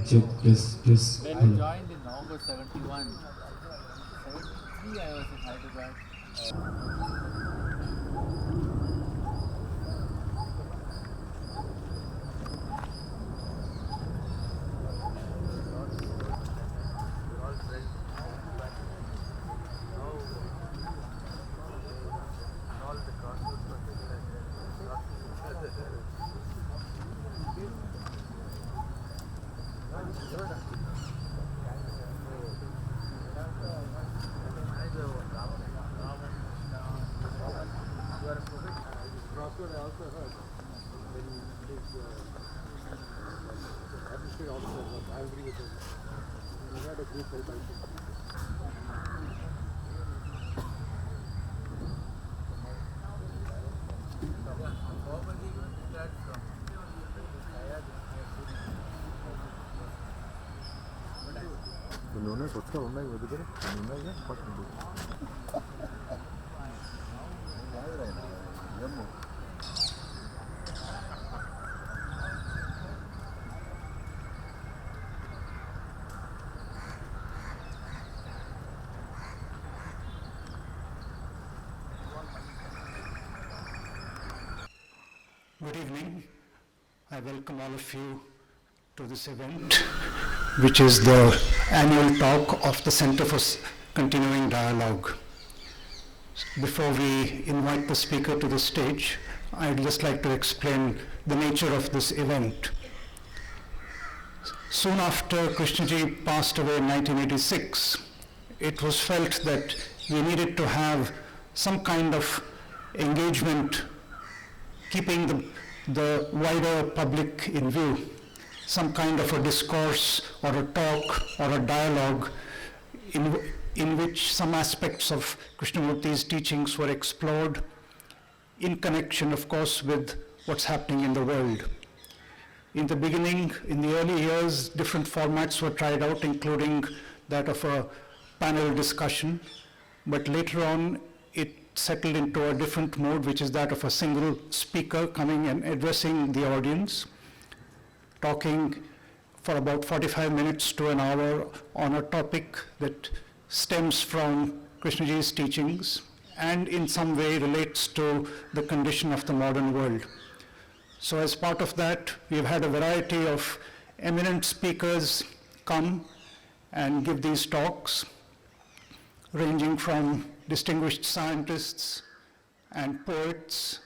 Check, yes. When I joined in August 71, 73 I was in Hyderabad. Good evening. I welcome all of you to this event, which is the annual talk of the Center for Continuing Dialogue. Before we invite the speaker to the stage, I'd just like to explain the nature of this event. Soon after Krishnaji passed away in 1986, it was felt that we needed to have some kind of engagement keeping the wider public in view, some kind of a discourse or a talk or a dialogue in which some aspects of Krishnamurti's teachings were explored in connection, of course, with what's happening in the world. In the beginning, in the early years, different formats were tried out, including that of a panel discussion, but later on it settled into a different mode, which is that of a single speaker coming and addressing the audience, talking for about 45 minutes to an hour on a topic that stems from Krishnaji's teachings and in some way relates to the condition of the modern world. So as part of that, we've had a variety of eminent speakers come and give these talks, ranging from distinguished scientists and poets,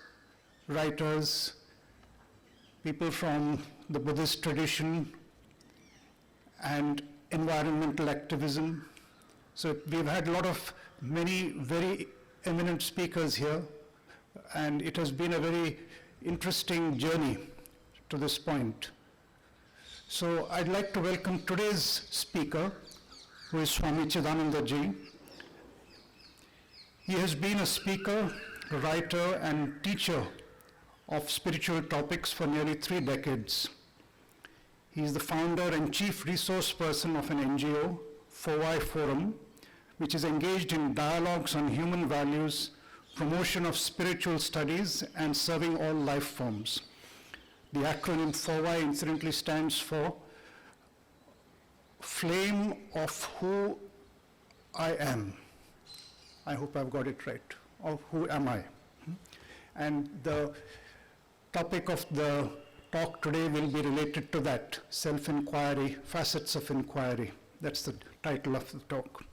writers, people from the Buddhist tradition and environmental activism. So we've had many very eminent speakers here, and it has been a very interesting journey to this point. So I'd like to welcome today's speaker, who is Swami Chidananda ji. He has been a speaker, writer, and teacher of spiritual topics for nearly 3 decades. He is the founder and chief resource person of an NGO, Fowai Forum, which is engaged in dialogues on human values, promotion of spiritual studies, and serving all life forms. The acronym Fowai incidentally stands for Flame of Who I Am. I hope I've got it right, of who am I? And the topic of the talk today will be related to that, self-inquiry, facets of inquiry. That's the title of the talk.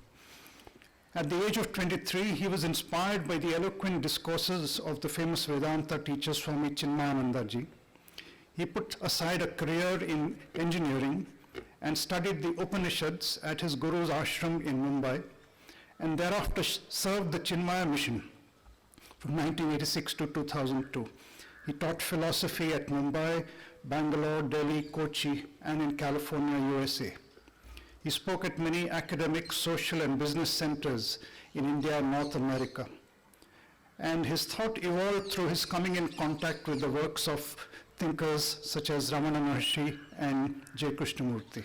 At the age of 23, he was inspired by the eloquent discourses of the famous Vedanta teacher Swami Chidananda ji. He put aside a career in engineering and studied the Upanishads at his guru's ashram in Mumbai, and thereafter served the Chinmaya mission from 1986 to 2002. He taught philosophy at Mumbai, Bangalore, Delhi, Kochi, and in California, USA. He spoke at many academic, social, and business centers in India and North America. And his thought evolved through his coming in contact with the works of thinkers such as Ramana Maharshi and J. Krishnamurti.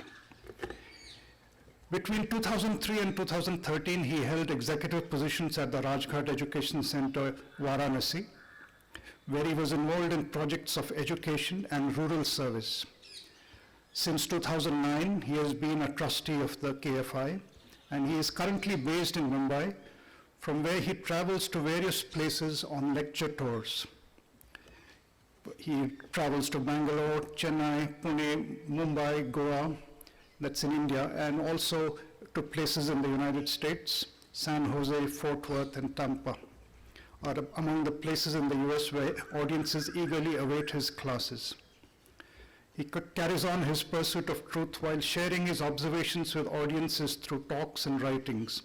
Between 2003 and 2013, he held executive positions at the Rajghat Education Center, Varanasi, where he was involved in projects of education and rural service. Since 2009, he has been a trustee of the KFI, and he is currently based in Mumbai, from where he travels to various places on lecture tours. He travels to Bangalore, Chennai, Pune, Mumbai, Goa, that's in India, and also to places in the United States. San Jose, Fort Worth, and Tampa are among the places in the US where audiences eagerly await his classes. He carries on his pursuit of truth while sharing his observations with audiences through talks and writings,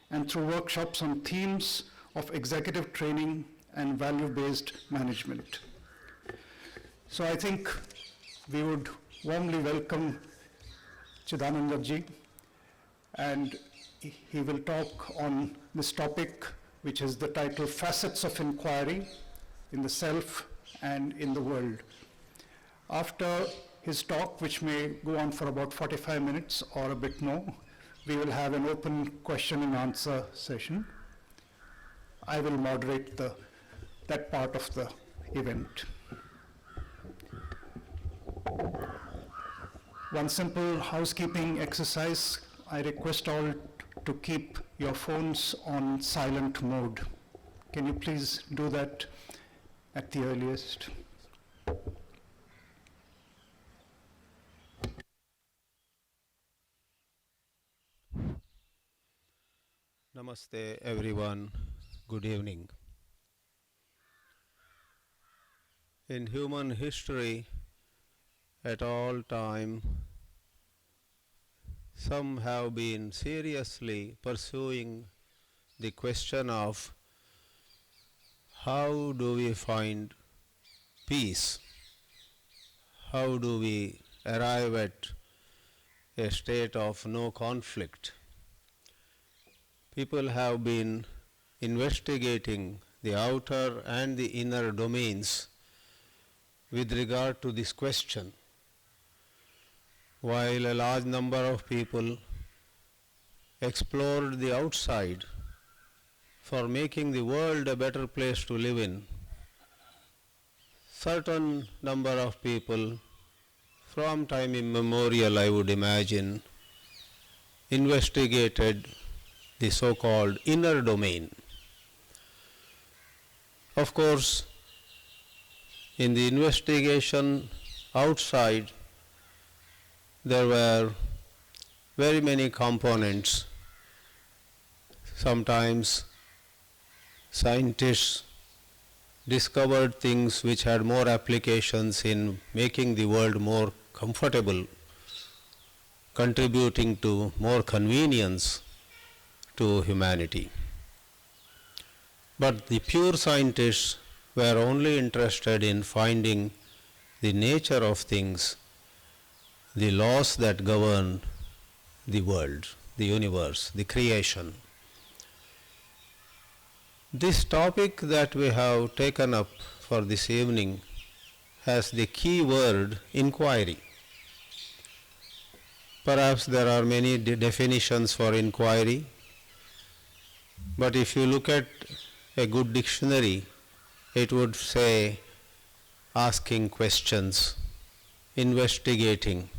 and through workshops on themes of executive training and value-based management. So I think we would warmly welcome Chidananda ji, and he will talk on this topic, which is the title Facets of Inquiry in the Self and in the World. After his talk, which may go on for about 45 minutes or a bit more, we will have an open question and answer session. I will moderate that part of the event. One simple housekeeping exercise. I request all to keep your phones on silent mode. Can you please do that at the earliest? Namaste everyone, good evening. In human history, at all time, some have been seriously pursuing the question of how do we find peace? How do we arrive at a state of no conflict? People have been investigating the outer and the inner domains with regard to this question. While a large number of people explored the outside for making the world a better place to live in, certain number of people from time immemorial, I would imagine, investigated the so-called inner domain. Of course, in the investigation outside, there were very many components. Sometimes scientists discovered things which had more applications in making the world more comfortable, contributing to more convenience to humanity. But the pure scientists were only interested in finding the nature of things, the laws that govern the world, the universe, the creation. This topic that we have taken up for this evening has the key word inquiry. Perhaps there are many definitions for inquiry, but if you look at a good dictionary, it would say asking questions, investigating,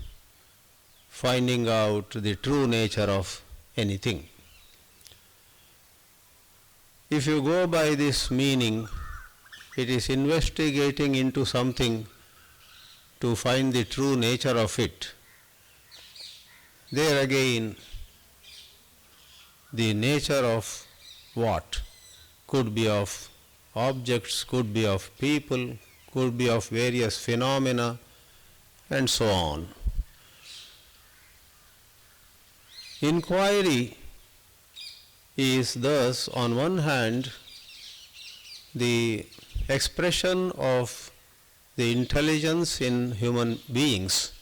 finding out the true nature of anything. If you go by this meaning, it is investigating into something to find the true nature of it. There again, the nature of what? Could be of objects, could be of people, could be of various phenomena, and so on. Inquiry is thus, on one hand, the expression of the intelligence in human beings,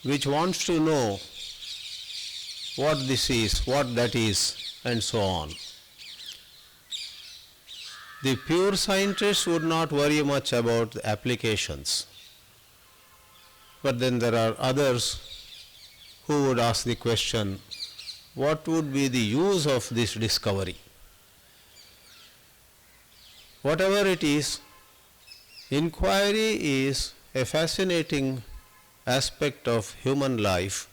which wants to know what this is, what that is, and so on. The pure scientists would not worry much about the applications, but then there are others who would ask the question, what would be the use of this discovery? Whatever it is, inquiry is a fascinating aspect of human life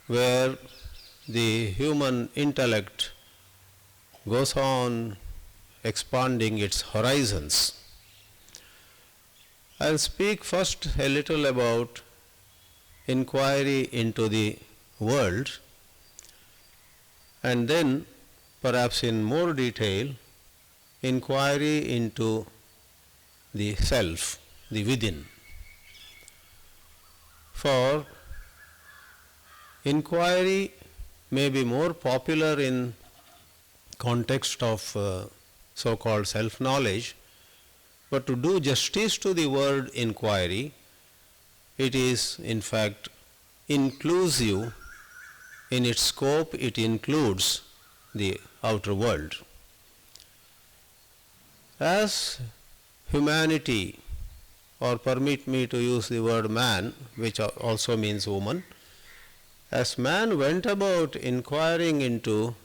where the human intellect goes on expanding its horizons. I'll speak first a little about inquiry into the world, and then perhaps in more detail inquiry into the self, the within. For inquiry may be more popular in context of so-called self-knowledge, but to do justice to the word inquiry, it is in fact inclusive in its scope. It includes the outer world. As humanity, or permit me to use the word man, which also means woman, as man went about inquiring into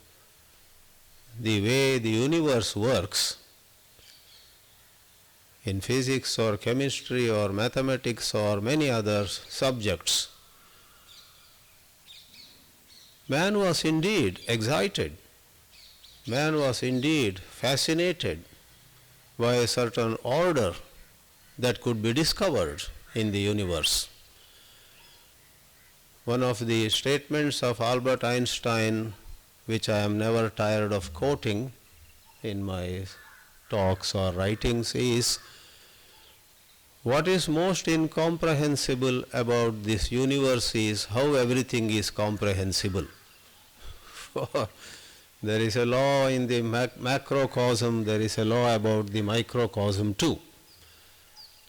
the way the universe works, in physics or chemistry or mathematics or many other subjects, man was indeed excited, man was indeed fascinated by a certain order that could be discovered in the universe. One of the statements of Albert Einstein, which I am never tired of quoting in my talks or writings, is, what is most incomprehensible about this universe is how everything is comprehensible. For there is a law in the macrocosm, there is a law about the microcosm too.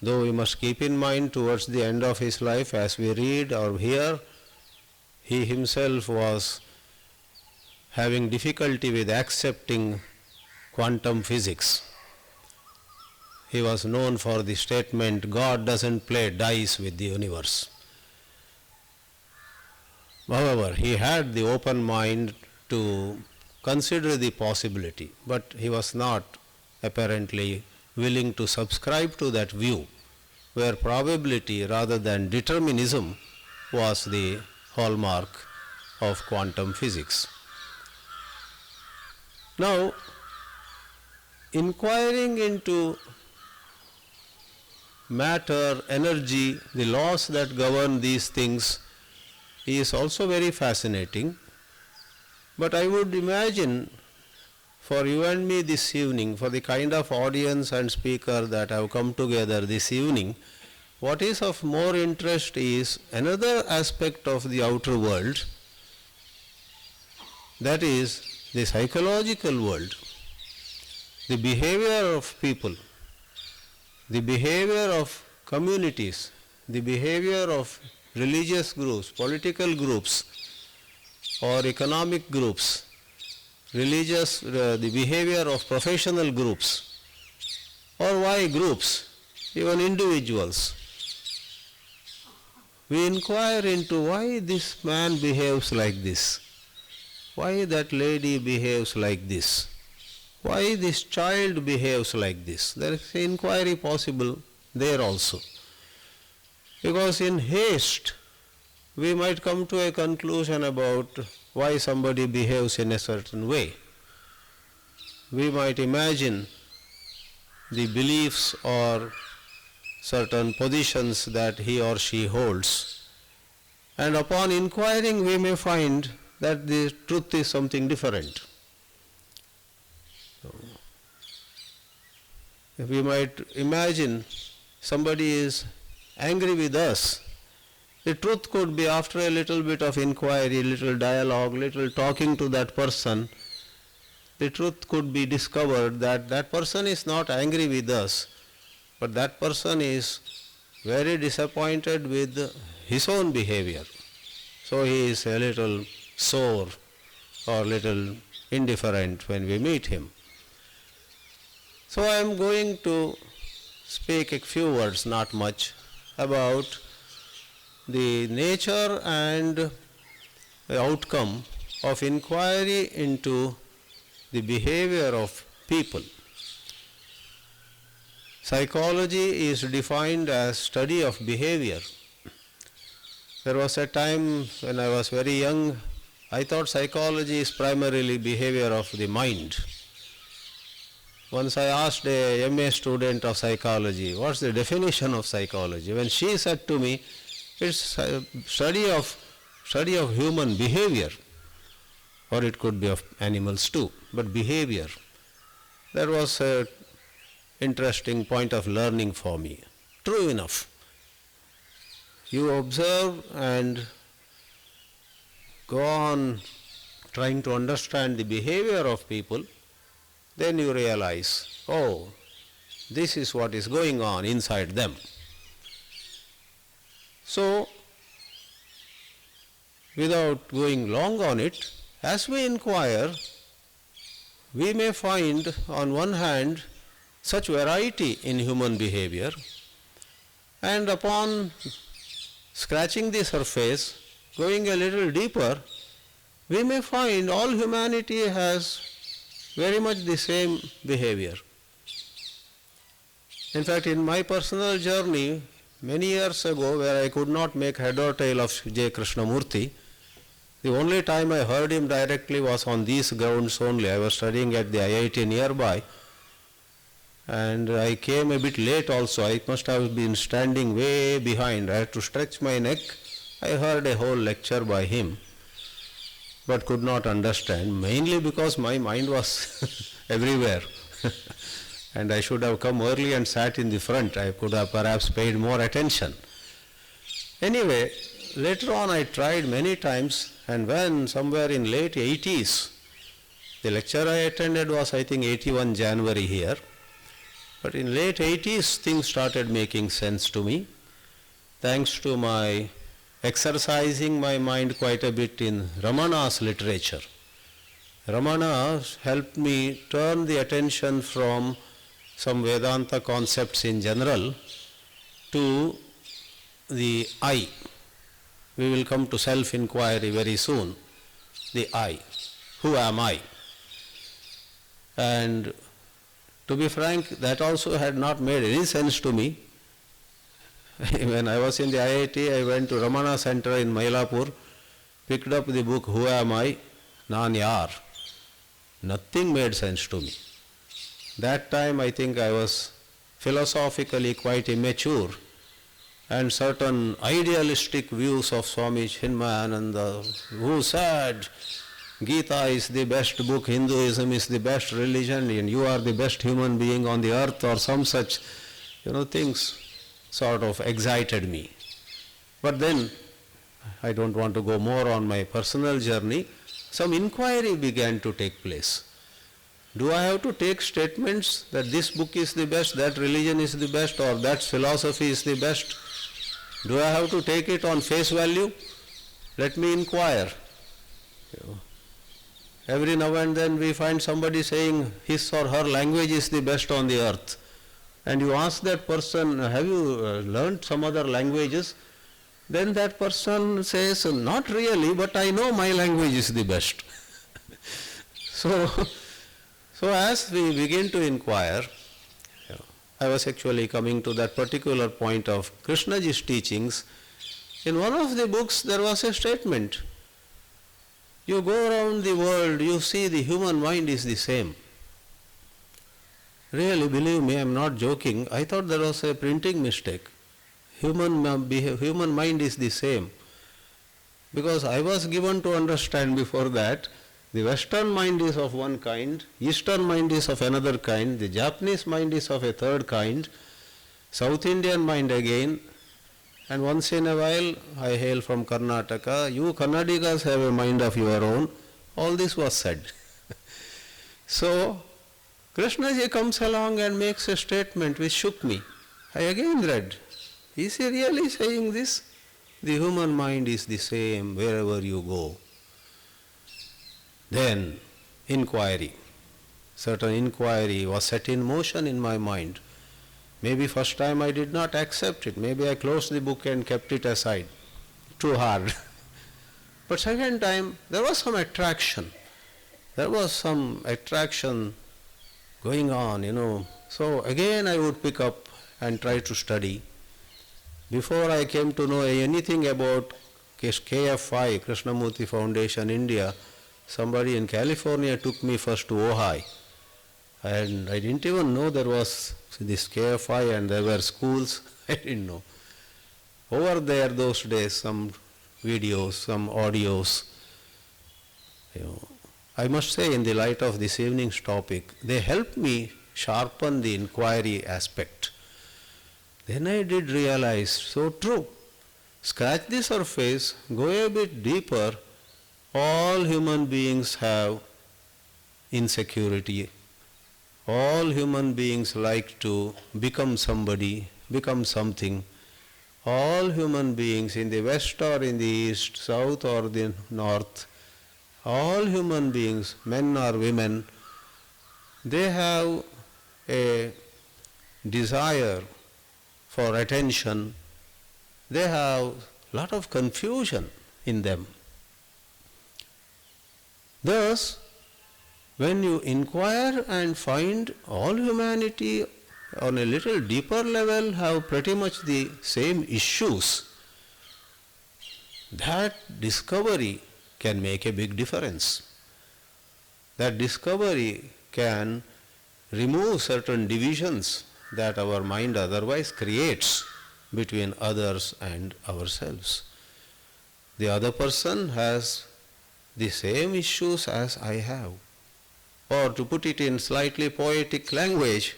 Though we must keep in mind towards the end of his life, as we read or hear, he himself was having difficulty with accepting quantum physics. He was known for the statement, God doesn't play dice with the universe. However, he had the open mind to consider the possibility, but he was not apparently willing to subscribe to that view, where probability rather than determinism was the hallmark of quantum physics. Now, inquiring into matter, energy, the laws that govern these things is also very fascinating. But I would imagine for you and me this evening, for the kind of audience and speaker that have come together this evening, what is of more interest is another aspect of the outer world, that is the psychological world, the behavior of people, the behavior of communities, the behavior of religious groups, political groups, or economic groups, the behavior of professional groups, or why groups, even individuals. We inquire into why this man behaves like this, why that lady behaves like this, why this child behaves like this. There is an inquiry possible there also. Because in haste, we might come to a conclusion about why somebody behaves in a certain way. We might imagine the beliefs or certain positions that he or she holds, and upon inquiring we may find that the truth is something different. We might imagine somebody is angry with us. The truth could be, after a little bit of inquiry, little dialogue, little talking to that person, the truth could be discovered that that person is not angry with us, but that person is very disappointed with his own behavior. So he is a little sore or little indifferent when we meet him. So I am going to speak a few words, not much, about the nature and the outcome of inquiry into the behavior of people. Psychology is defined as study of behavior. There was a time when I was very young, I thought psychology is primarily behavior of the mind. Once I asked a MA student of psychology, what's the definition of psychology? When she said to me, it's a study of human behavior, or it could be of animals too, but behavior. That was an interesting point of learning for me. True enough. You observe and go on trying to understand the behavior of people, then you realize, oh, this is what is going on inside them. So, without going long on it, as we inquire, we may find on one hand such variety in human behavior, and upon scratching the surface, going a little deeper, we may find all humanity has very much the same behavior. In fact, in my personal journey, many years ago, where I could not make head or tail of J. Krishnamurti, the only time I heard him directly was on these grounds only. I was studying at the IIT nearby, and I came a bit late also. I must have been standing way behind. I had to stretch my neck. I heard a whole lecture by him, but could not understand, mainly because my mind was everywhere. And I should have come early and sat in the front. I could have perhaps paid more attention. Anyway, later on I tried many times, and when somewhere in late 80s, the lecture I attended was I think 81 January here, but in late 80s things started making sense to me, thanks to my exercising my mind quite a bit in Ramana's literature. Ramana helped me turn the attention from some Vedanta concepts in general to the I. We will come to self-inquiry very soon. The I. Who am I? And to be frank, that also had not made any sense to me. When I was in the IIT, I went to Ramana Center in Mylapore, picked up the book Who Am I? Nan Yaar. Nothing made sense to me. That time I think I was philosophically quite immature, and certain idealistic views of Swami Chidananda, who said Gita is the best book, Hinduism is the best religion, and you are the best human being on the earth, or some such things sort of excited me. But then, I don't want to go more on my personal journey, some inquiry began to take place. Do I have to take statements that this book is the best, that religion is the best, or that philosophy is the best? Do I have to take it on face value? Let me inquire. Every now and then we find somebody saying his or her language is the best on the earth. And you ask that person, have you learned some other languages? Then that person says, not really, but I know my language is the best. So as we begin to inquire, I was actually coming to that particular point of Krishnaji's teachings. In one of the books there was a statement. You go around the world, you see the human mind is the same. Really, believe me, I am not joking. I thought there was a printing mistake. Human mind is the same. Because I was given to understand before that, the Western mind is of one kind, Eastern mind is of another kind, the Japanese mind is of a third kind, South Indian mind again, and once in a while, I hail from Karnataka, you Kannadigas have a mind of your own. All this was said. So, Krishnaji comes along and makes a statement which shook me. I again read, is he really saying this? The human mind is the same wherever you go. Then, inquiry. Certain inquiry was set in motion in my mind. Maybe first time I did not accept it. Maybe I closed the book and kept it aside. Too hard. But second time, there was some attraction. There was some attraction going on, So again I would pick up and try to study. Before I came to know anything about KFI, Krishnamurti Foundation, India, somebody in California took me first to Ojai. And I didn't even know there was this KFI and there were schools. I didn't know. Over there those days, some videos, some audios. I must say, in the light of this evening's topic, they helped me sharpen the inquiry aspect. Then I did realize, so true. Scratch the surface, go a bit deeper. All human beings have insecurity. All human beings like to become somebody, become something. All human beings in the west or in the east, south or the north, all human beings, men or women, they have a desire for attention. They have a lot of confusion in them. Thus, when you inquire and find all humanity on a little deeper level have pretty much the same issues, that discovery can make a big difference. That discovery can remove certain divisions that our mind otherwise creates between others and ourselves. The other person has the same issues as I have. Or to put it in slightly poetic language,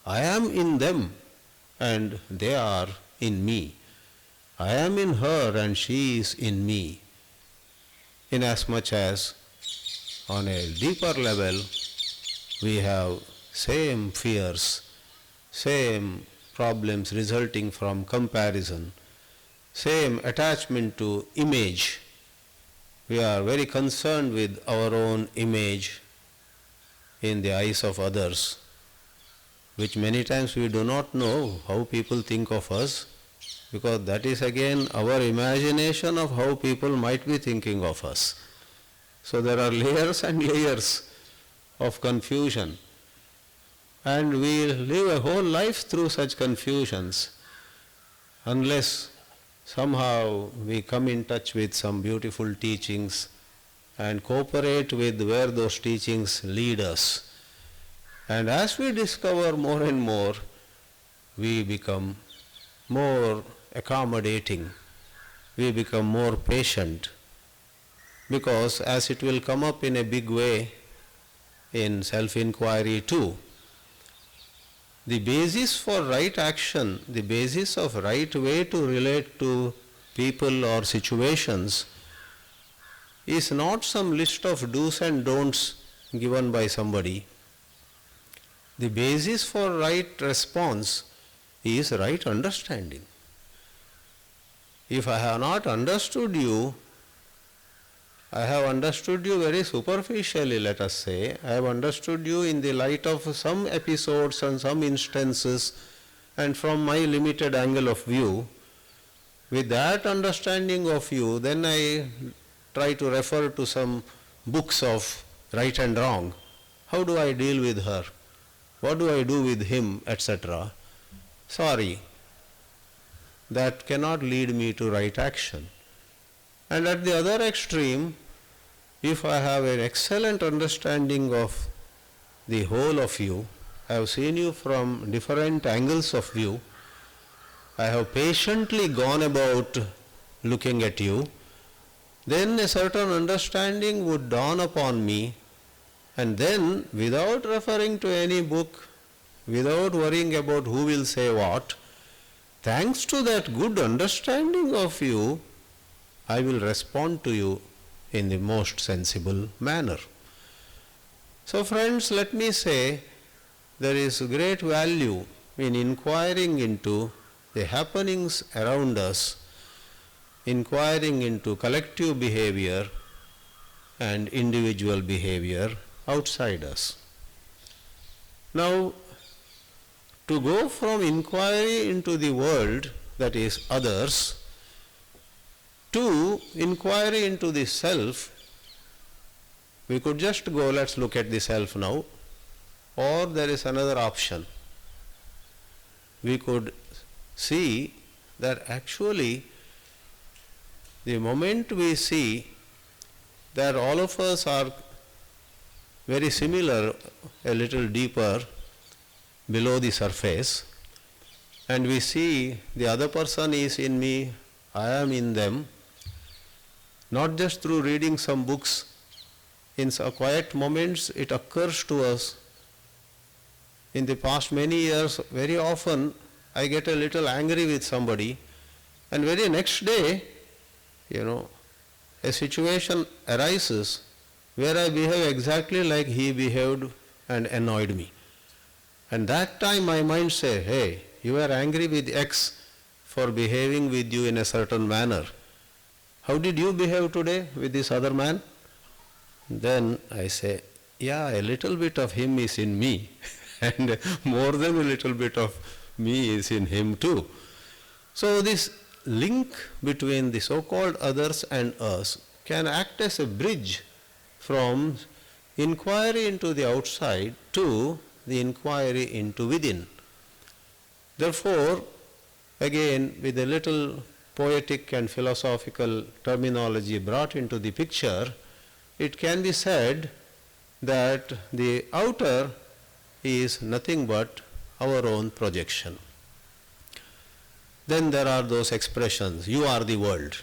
I am in them and they are in me. I am in her and she is in me. Inasmuch as on a deeper level we have same fears, same problems resulting from comparison, same attachment to image. We are very concerned with our own image in the eyes of others, which many times we do not know how people think of us, because that is again our imagination of how people might be thinking of us. So there are layers and layers of confusion, and we live a whole life through such confusions unless somehow we come in touch with some beautiful teachings and cooperate with where those teachings lead us. And as we discover more and more, we become more accommodating, we become more patient, because as it will come up in a big way in self-inquiry too, the basis for right action, the basis of right way to relate to people or situations is not some list of do's and don'ts given by somebody. The basis for right response is right understanding. If I have not understood you, I have understood you very superficially, let us say. I have understood you in the light of some episodes and some instances and from my limited angle of view. With that understanding of you, then I try to refer to some books of right and wrong. How do I deal with her? What do I do with him, etc.? Sorry, that cannot lead me to right action. And at the other extreme, if I have an excellent understanding of the whole of you, I have seen you from different angles of view, I have patiently gone about looking at you, then a certain understanding would dawn upon me, and then without referring to any book, without worrying about who will say what, thanks to that good understanding of you, I will respond to you in the most sensible manner. So friends, let me say, there is great value in inquiring into the happenings around us, inquiring into collective behavior and individual behavior outside us. Now, to go from inquiry into the world, that is others, to inquiry into the self, we could just go, let's look at the self now, or there is another option. We could see that actually the moment we see that all of us are very similar, a little deeper below the surface, and we see the other person is in me, I am in them, not just through reading some books, in some quiet moments it occurs to us. In the past many years, very often I get a little angry with somebody, and very next day, a situation arises where I behave exactly like he behaved and annoyed me. And that time my mind says, hey, you were angry with X for behaving with you in a certain manner. How did you behave today with this other man? Then I say, yeah, a little bit of him is in me and more than a little bit of me is in him too. So this link between the so-called others and us can act as a bridge from inquiry into the outside to the inquiry into within. Therefore, again, with a little poetic and philosophical terminology brought into the picture, it can be said that the outer is nothing but our own projection. Then there are those expressions, you are the world.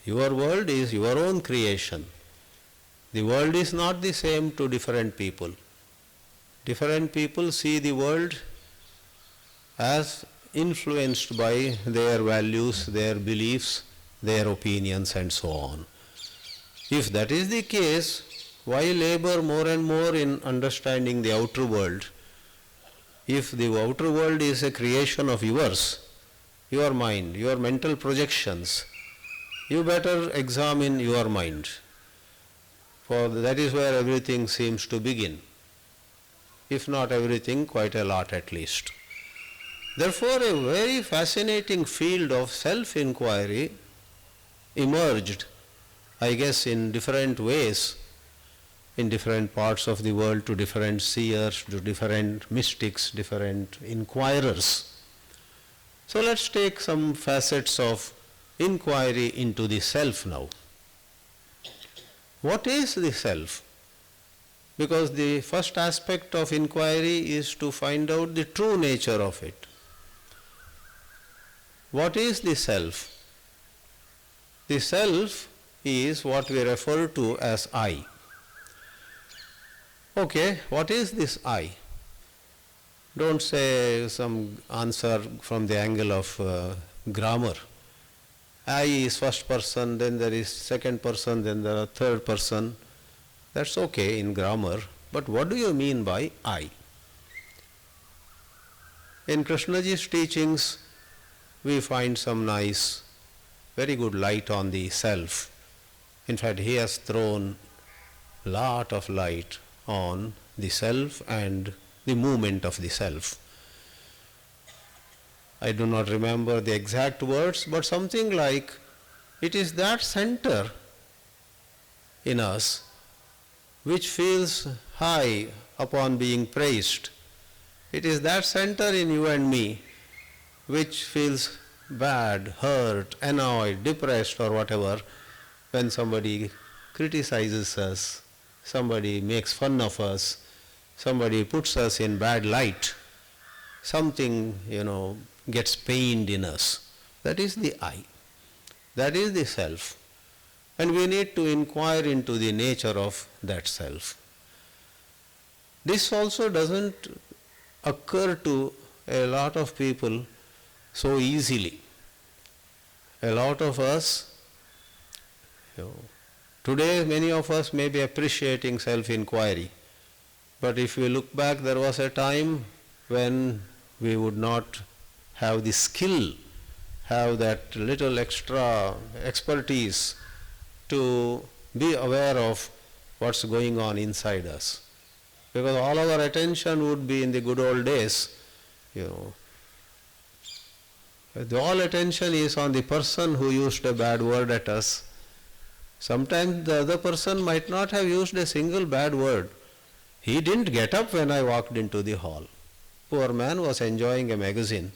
Your world is your own creation. The world is not the same to different people. Different people see the world as influenced by their values, their beliefs, their opinions and so on. If that is the case, why labor more and more in understanding the outer world? If the outer world is a creation of yours, your mind, your mental projections, you better examine your mind, for that is where everything seems to begin. If not everything, quite a lot at least. Therefore, a very fascinating field of self-inquiry emerged, I guess, in different ways, in different parts of the world, to different seers, to different mystics, different inquirers. So let's take some facets of inquiry into the self now. What is the self? Because the first aspect of inquiry is to find out the true nature of it. What is the self? The self is what we refer to as I. Okay, what is this I? Don't say some answer from the angle of grammar. I is first person, then there is second person, then there are third person. That's okay in grammar, but what do you mean by I? In Krishnaji's teachings, we find some nice, very good light on the self. In fact, he has thrown lot of light on the self and the movement of the self. I do not remember the exact words, but something like, it is that center in us which feels high upon being praised. It is that center in you and me which feels bad, hurt, annoyed, depressed or whatever when somebody criticizes us, somebody makes fun of us, somebody puts us in bad light, something, gets pained in us. That is the I. That is the self. And we need to inquire into the nature of that self. This also doesn't occur to a lot of people so easily. A lot of us, today many of us may be appreciating self-inquiry, but if we look back, there was a time when we would not have the skill, have that little extra expertise to be aware of what's going on inside us. Because all our attention would be in the good old days, The all attention is on the person who used a bad word at us. Sometimes the other person might not have used a single bad word. He didn't get up when I walked into the hall. Poor man was enjoying a magazine.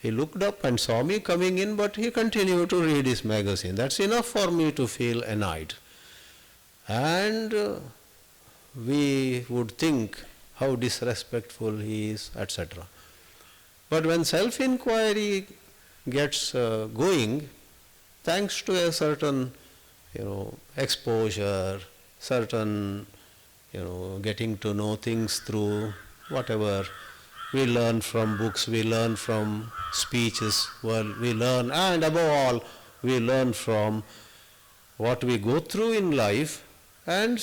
He looked up and saw me coming in, but he continued to read his magazine. That's enough for me to feel annoyed. And we would think how disrespectful he is, etc. But when self-inquiry gets going, thanks to a certain, exposure, certain, getting to know things through whatever we learn from books, we learn from speeches, we learn, and above all, we learn from what we go through in life, and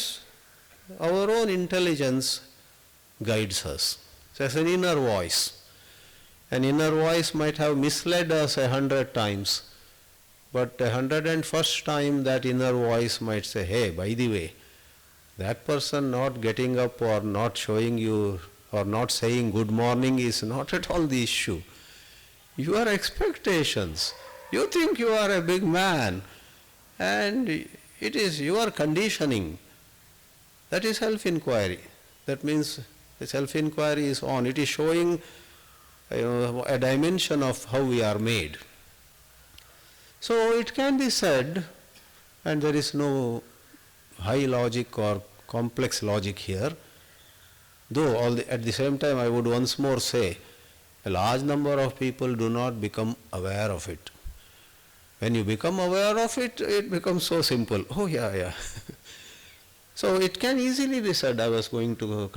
our own intelligence guides us. So as an inner voice. An inner voice might have misled us 100 times, but 101st time that inner voice might say, hey, by the way, that person not getting up or not showing you or not saying good morning is not at all the issue. Your expectations, you think you are a big man, and it is your conditioning. That is self-inquiry. That means the self-inquiry is on. It is showing a dimension of how we are made. So it can be said, and there is no high logic or complex logic here, though at the same time I would once more say, a large number of people do not become aware of it. When you become aware of it, it becomes so simple. Oh yeah. So it can easily be said, I was going to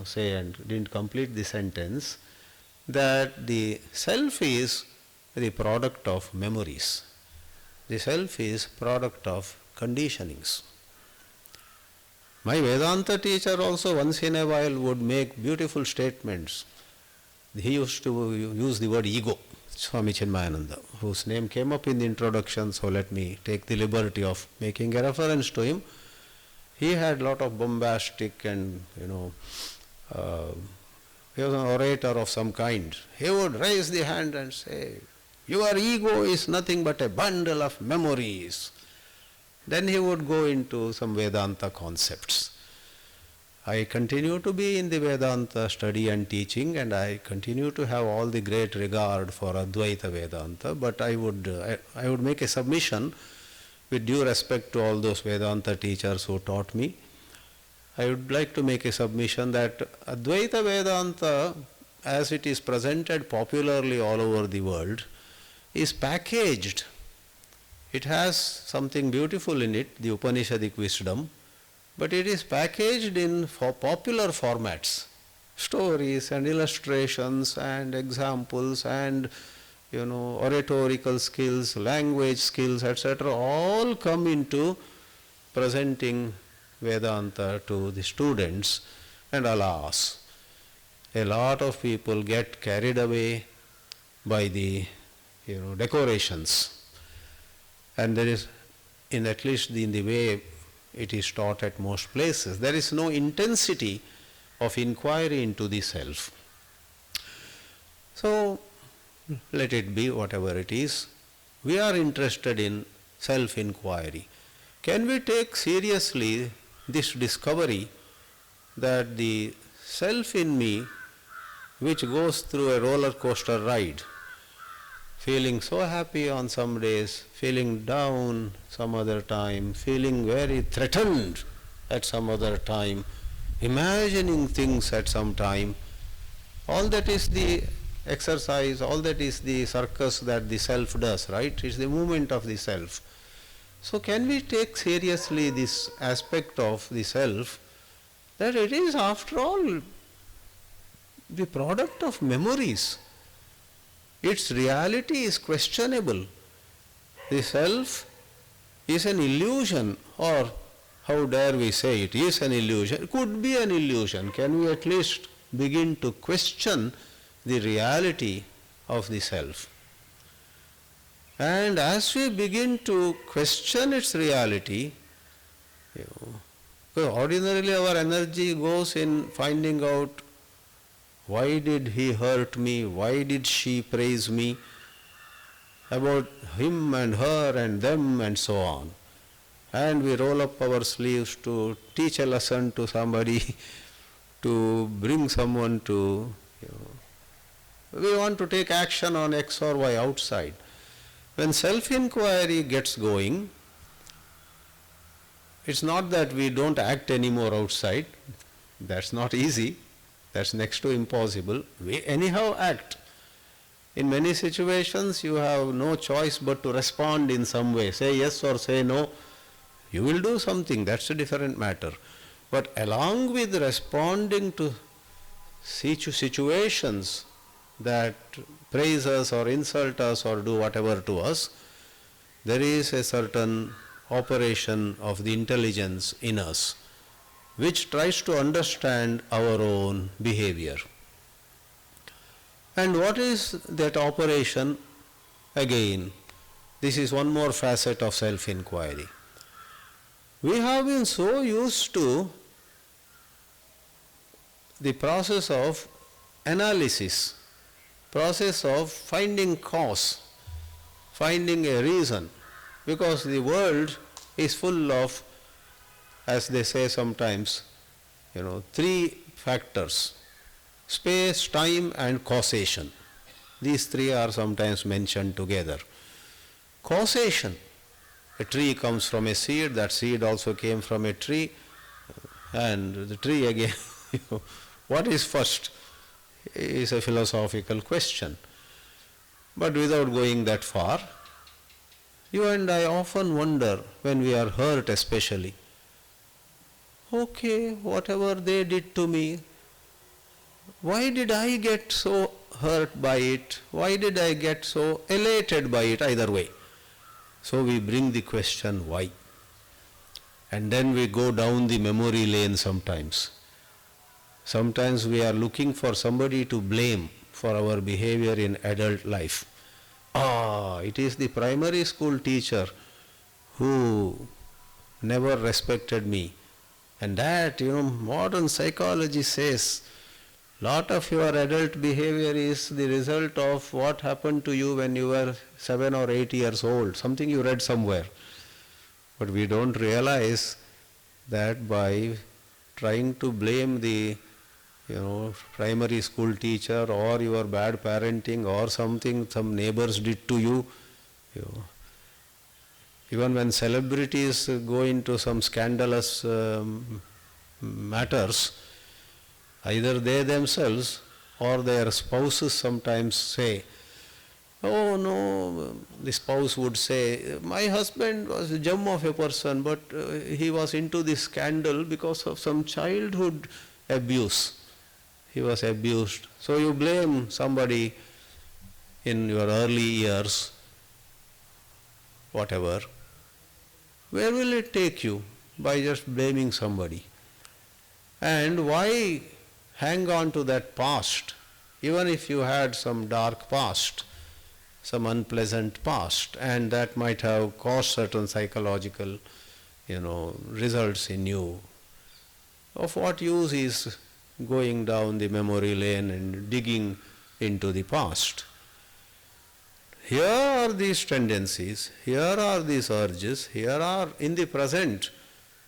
say and didn't complete the sentence, that the self is the product of memories. The self is product of conditionings. My Vedanta teacher also once in a while would make beautiful statements. He used to use the word ego, Swami Chidananda, whose name came up in the introduction, so let me take the liberty of making a reference to him. He had a lot of bombastic and, he was an orator of some kind. He would raise the hand and say, your ego is nothing but a bundle of memories. Then he would go into some Vedanta concepts. I continue to be in the Vedanta study and teaching, and I continue to have all the great regard for Advaita Vedanta, but I would make a submission with due respect to all those Vedanta teachers who taught me. I would like to make a submission that Advaita Vedanta, as it is presented popularly all over the world, is packaged. It has something beautiful in it, the Upanishadic wisdom, but it is packaged in popular formats. Stories and illustrations and examples and oratorical skills, language skills, etc. all come into presenting Vedanta to the students, and alas, a lot of people get carried away by the decorations. And there is, at least in the way it is taught at most places, there is no intensity of inquiry into the self. So, let it be whatever it is. We are interested in self-inquiry. Can we take seriously this discovery that the self in me, which goes through a roller coaster ride, feeling so happy on some days, feeling down some other time, feeling very threatened at some other time, imagining things at some time, all that is the exercise, all that is the circus that the self does, right? It's the movement of the self. So can we take seriously this aspect of the self, that it is after all the product of memories? Its reality is questionable. The self is an illusion, or how dare we say it is an illusion? It could be an illusion. Can we at least begin to question the reality of the self? And as we begin to question its reality, ordinarily our energy goes in finding out, why did he hurt me? Why did she praise me? About him and her and them and so on. And we roll up our sleeves to teach a lesson to somebody, to bring someone to We want to take action on X or Y outside. When self-inquiry gets going, it's not that we don't act anymore outside. That's not easy. That's next to impossible. We anyhow act. In many situations, you have no choice but to respond in some way. Say yes or say no. You will do something. That's a different matter. But along with responding to situations that praise us or insult us or do whatever to us, there is a certain operation of the intelligence in us which tries to understand our own behavior. And what is that operation? Again, this is one more facet of self-inquiry. We have been so used to the process of analysis, process of finding cause, finding a reason, because the world is full of, as they say sometimes, three factors: space, time and causation. These three are sometimes mentioned together. Causation: a tree comes from a seed, that seed also came from a tree, and the tree again, what is first is a philosophical question. But without going that far, you and I often wonder, when we are hurt especially, okay, whatever they did to me, why did I get so hurt by it? Why did I get so elated by it? Either way. So we bring the question, why? And then we go down the memory lane sometimes. Sometimes we are looking for somebody to blame for our behavior in adult life. It is the primary school teacher who never respected me. And that, modern psychology says, lot of your adult behavior is the result of what happened to you when you were 7 or 8 years old, something you read somewhere. But we don't realize that by trying to blame the primary school teacher or your bad parenting or something some neighbors did to you, even when celebrities go into some scandalous matters, either they themselves or their spouses sometimes say, oh no, the spouse would say, my husband was a gem of a person, but he was into this scandal because of some childhood abuse. He was abused. So you blame somebody in your early years, whatever. Where will it take you by just blaming somebody? And why hang on to that past, even if you had some dark past, some unpleasant past, and that might have caused certain psychological, results in you? Of what use is going down the memory lane and digging into the past? Here are these tendencies, here are these urges, here are in the present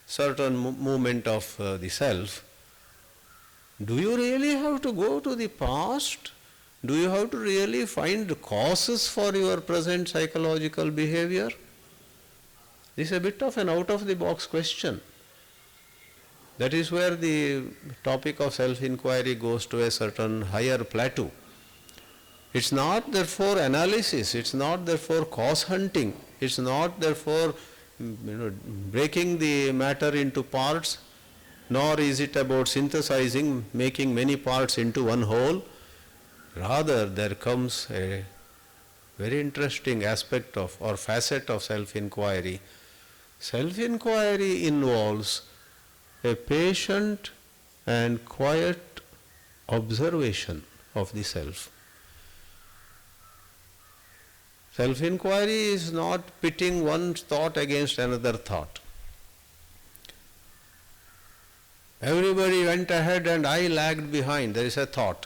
certain movement of the self. Do you really have to go to the past? Do you have to really find causes for your present psychological behavior? This is a bit of an out-of-the-box question. That is where the topic of self-inquiry goes to a certain higher plateau. It's not therefore analysis, it's not therefore cause hunting, it's not therefore breaking the matter into parts, nor is it about synthesizing, making many parts into one whole. Rather, there comes a very interesting aspect of or facet of self-inquiry. Self-inquiry involves a patient and quiet observation of the self. Self-inquiry is not pitting one thought against another thought. Everybody went ahead and I lagged behind. There is a thought.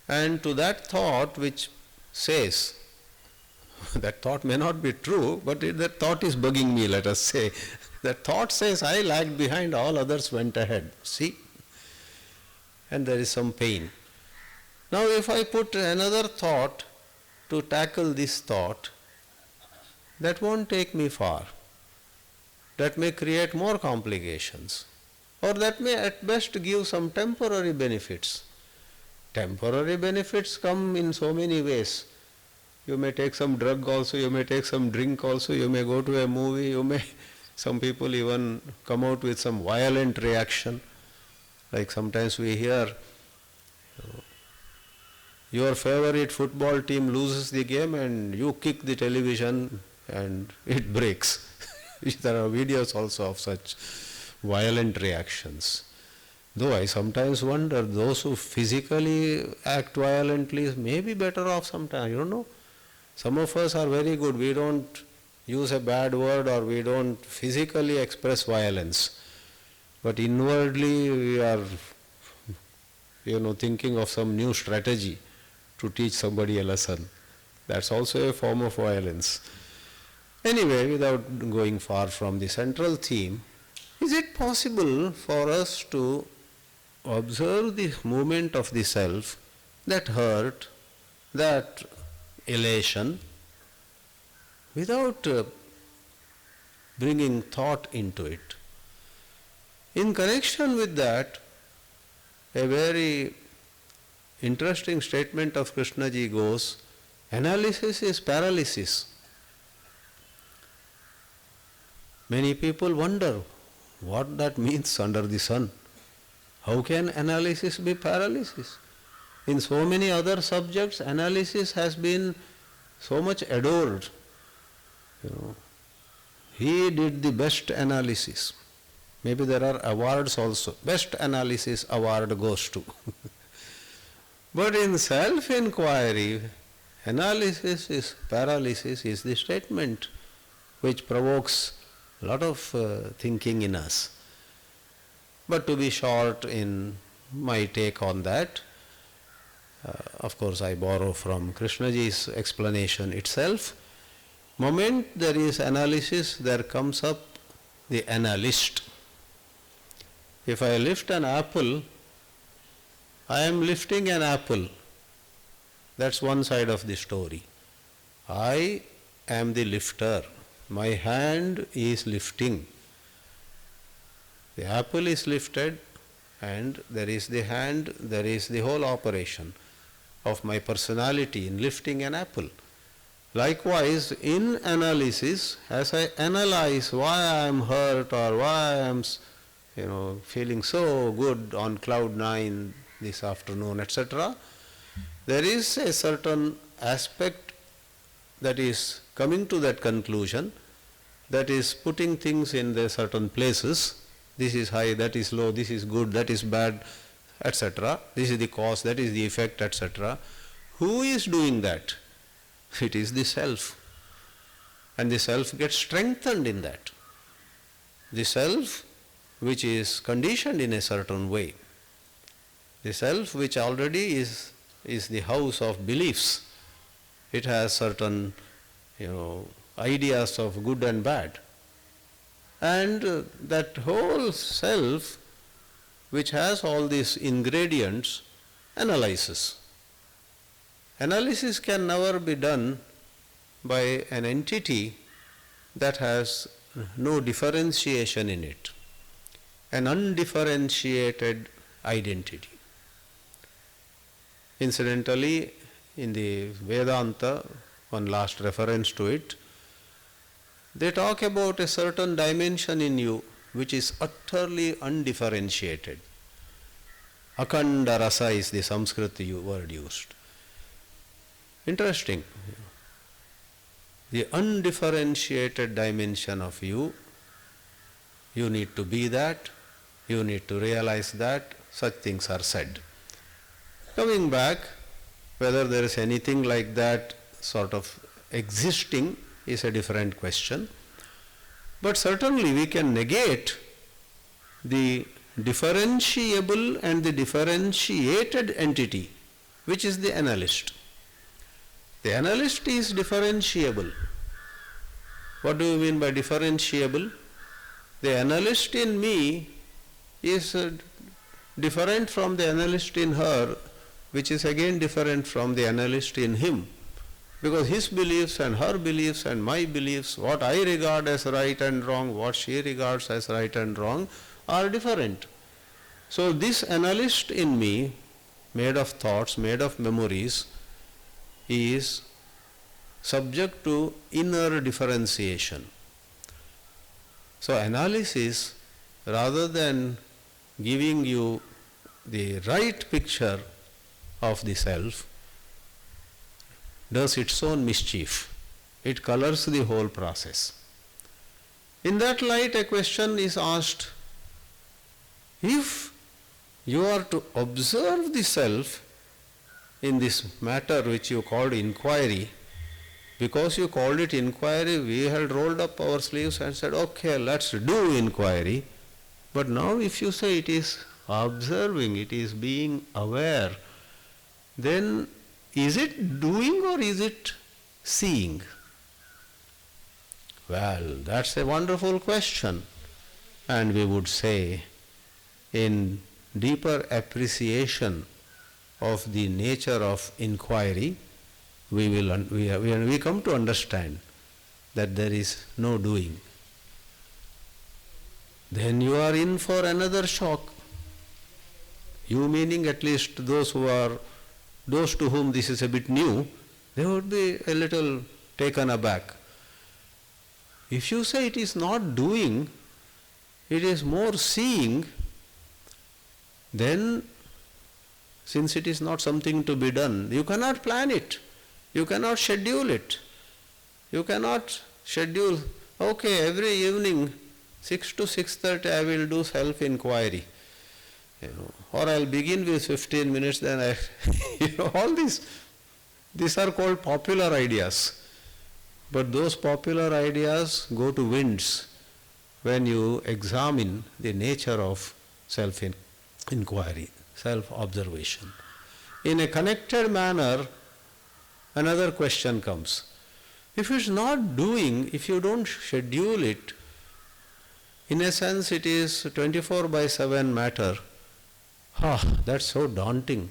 And to that thought which says, that thought may not be true, but that thought is bugging me, let us say. That thought says, I lagged behind, all others went ahead. See? And there is some pain. Now if I put another thought to tackle this thought, that won't take me far. That may create more complications, or that may at best give some temporary benefits. Temporary benefits come in so many ways. You may take some drug also, you may take some drink also, you may go to a movie, some people even come out with some violent reaction. Like sometimes we hear, your favorite football team loses the game and you kick the television and it breaks. There are videos also of such violent reactions. Though I sometimes wonder, those who physically act violently may be better off sometimes, you don't know. Some of us are very good, we don't use a bad word or we don't physically express violence. But inwardly we are, thinking of some new strategy to teach somebody a lesson. That's also a form of violence. Anyway, without going far from the central theme, is it possible for us to observe the movement of the self, that hurt, that elation, without bringing thought into it? In connection with that, a very interesting statement of Krishnaji goes, analysis is paralysis. Many people wonder what that means under the sun. How can analysis be paralysis? In so many other subjects, analysis has been so much adored. He did the best analysis. Maybe there are awards also. Best analysis award goes to. But in self-inquiry, analysis is paralysis is the statement which provokes a lot of thinking in us. But to be short in my take on that, of course I borrow from Krishnaji's explanation itself. Moment there is analysis, there comes up the analyst. If I lift an apple, I am lifting an apple. That's one side of the story. I am the lifter. My hand is lifting. The apple is lifted and there is the hand, there is the whole operation of my personality in lifting an apple. Likewise, in analysis, as I analyze why I am hurt or why I am feeling so good on cloud 9 this afternoon, etc., there is a certain aspect that is coming to that conclusion, that is putting things in their certain places. This is high, that is low, this is good, that is bad, etc. This is the cause, that is the effect, etc. Who is doing that? It is the self. And the self gets strengthened in that. The self which is conditioned in a certain way. The self which already is the house of beliefs. It has certain, ideas of good and bad. And that whole self, which has all these ingredients, analyzes. Analysis can never be done by an entity that has no differentiation in it, an undifferentiated identity. Incidentally, in the Vedanta, one last reference to it, they talk about a certain dimension in you which is utterly undifferentiated. Akhanda rasa is the Sanskrit word used. Interesting. The undifferentiated dimension of you need to be that, you need to realize that, such things are said. Coming back, whether there is anything like that sort of existing is a different question. But certainly we can negate the differentiable and the differentiated entity, which is the analyst. The analyst is differentiable. What do you mean by differentiable? The analyst in me is different from the analyst in her which is again different from the analyst in him. Because his beliefs and her beliefs and my beliefs, what I regard as right and wrong, what she regards as right and wrong, are different. So this analyst in me, made of thoughts, made of memories, is subject to inner differentiation. So analysis, rather than giving you the right picture of the self, does its own mischief. It colors the whole process. In that light, a question is asked: if you are to observe the self in this matter which you called inquiry, because you called it inquiry, we had rolled up our sleeves and said, okay, let's do inquiry. But now if you say it is observing, it is being aware, then is it doing or is it seeing? Well, that's a wonderful question. And we would say, in deeper appreciation of the nature of inquiry, we come to understand that there is no doing. Then you are in for another shock. You meaning at least those to whom this is a bit new, they would be a little taken aback. If you say it is not doing, it is more seeing, then since it is not something to be done, you cannot plan it. You cannot schedule it. You cannot schedule, okay, every evening 6 to 6:30 I will do self-inquiry. Or I'll begin with 15 minutes, then all these are called popular ideas. But those popular ideas go to winds when you examine the nature of self-inquiry, self-observation. In a connected manner, another question comes. If it's not doing, if you don't schedule it, in a sense it is 24/7 matter. That's so daunting.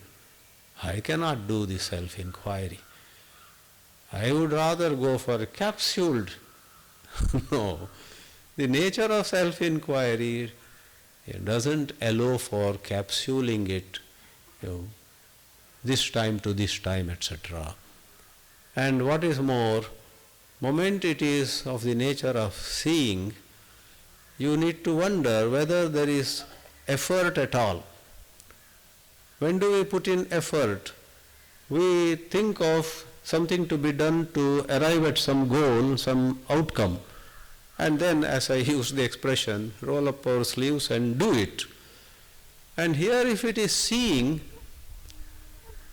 I cannot do the self-inquiry. I would rather go for a capsuled. No. The nature of self-inquiry doesn't allow for capsuling it, this time to this time, etc. And what is more, moment it is of the nature of seeing, you need to wonder whether there is effort at all. When do we put in effort? We think of something to be done to arrive at some goal, some outcome, and then, as I use the expression, roll up our sleeves and do it. And here if it is seeing,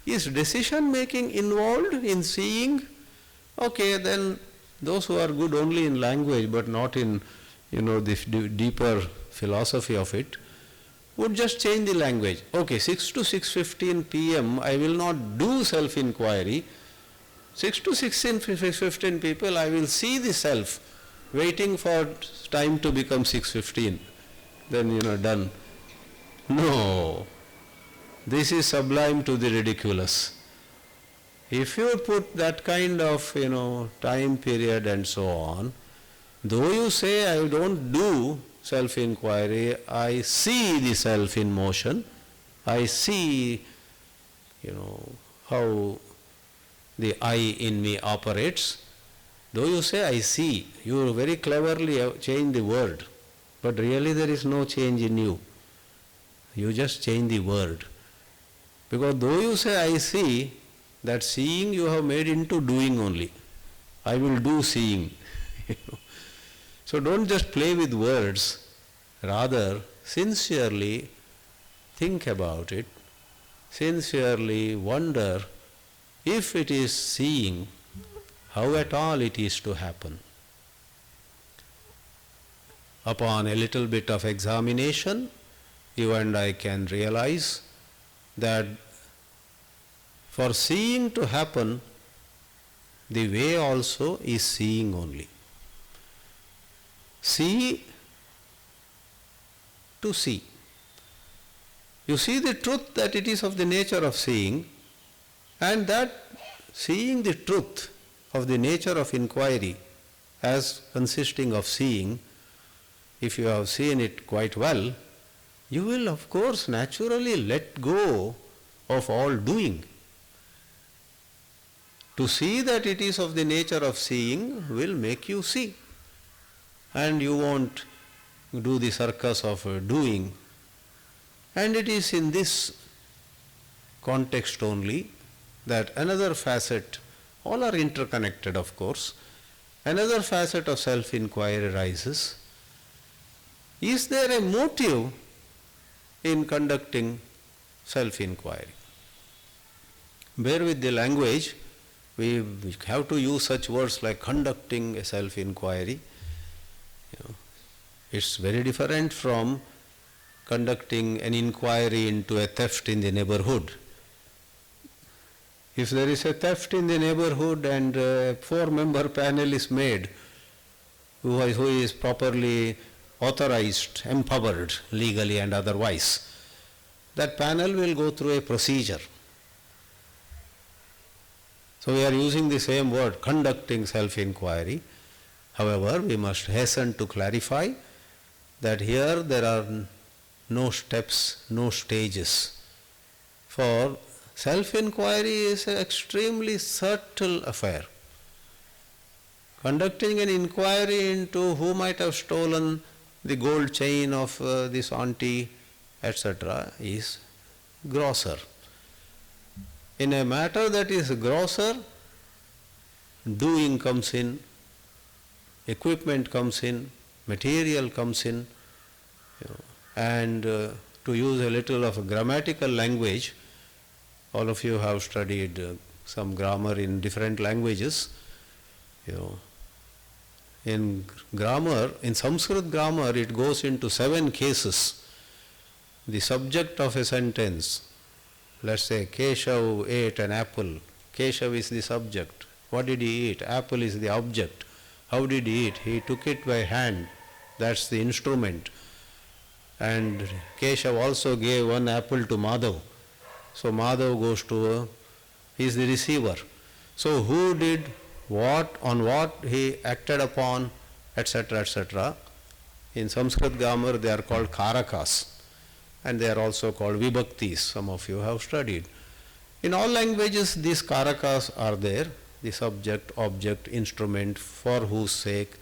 is decision making involved in seeing? Okay, then those who are good only in language but not in the deeper philosophy of it, would just change the language. Okay, 6 to 6:15 p.m. I will not do self-inquiry. 6 to 6:15 people, I will see the self waiting for time to become 6:15. Then, done. No. This is sublime to the ridiculous. If you put that kind of, time period and so on, though you say I don't do self-inquiry, I see the self in motion, I see, how the I in me operates. Though you say I see, you very cleverly change the word, but really there is no change in you. You just change the word. Because though you say I see, that seeing you have made into doing only. I will do seeing. So don't just play with words, rather sincerely think about it, sincerely wonder if it is seeing, how at all it is to happen. Upon a little bit of examination, you and I can realize that for seeing to happen, the way also is seeing only. See to see. You see the truth that it is of the nature of seeing, And that seeing the truth of the nature of inquiry as consisting of seeing, if you have seen it quite well, you will of course naturally let go of all doing. To see that it is of the nature of seeing will make you see. And you won't do the circus of doing. And it is in this context only that another facet, all are interconnected of course, another facet of self-inquiry arises. Is there a motive in conducting self-inquiry? Bear with the language, we have to use such words like conducting a self-inquiry. It's very different from conducting an inquiry into a theft in the neighborhood. If there is a theft in the neighborhood and a 4-member panel is made, who is properly authorized, empowered legally and otherwise, that panel will go through a procedure. So we are using the same word, conducting self-inquiry. However, we must hasten to clarify that here there are no steps, no stages. For self-inquiry is an extremely subtle affair. Conducting an inquiry into who might have stolen the gold chain of this auntie, etc., is grosser. In a matter that is grosser, doing comes in, equipment comes in, material comes in, and to use a little of a grammatical language, all of you have studied some grammar in different languages. In grammar, in Sanskrit grammar, it goes into 7 cases. The subject of a sentence, let's say Keshav ate an apple. Keshav is the subject. What did he eat? Apple is the object. How did he eat? He took it by hand. That's the instrument. And Keshav also gave 1 apple to Madhav. So Madhav goes to, he is the receiver. So who did what, on what he acted upon, etc., etc. In Sanskrit grammar they are called karakas, and they are also called vibhaktis. Some of you have studied. In all languages these karakas are there, the subject, object, instrument, for whose sake,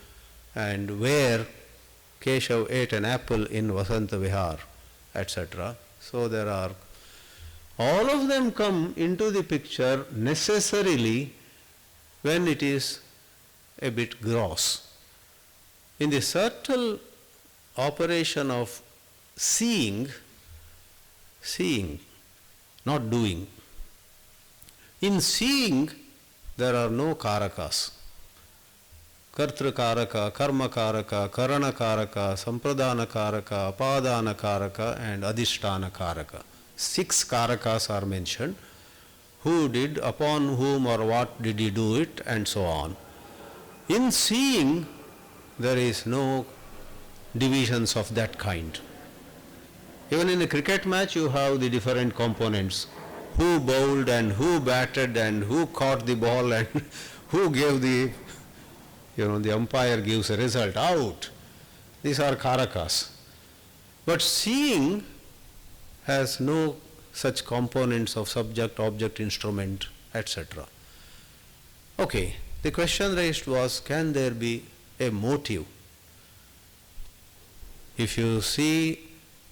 and where Keshav ate an apple in Vasanta Vihar, etc. So there are, all of them come into the picture necessarily when it is a bit gross. In the subtle operation of seeing, not doing. In seeing, there are no karakas. Kartra karaka, karma karaka, karana karaka, sampradana karaka, apadana karaka, and adhisthana karaka. 6 karakas are mentioned. Who did, upon whom or what did he do it, and so on. In seeing, there is no divisions of that kind. Even in a cricket match you have the different components. Who bowled and who batted and who caught the ball and who gave the, the umpire gives a result, out. These are karakas. But seeing has no such components of subject, object, instrument, etc. Okay, the question raised was, can there be a motive? If you see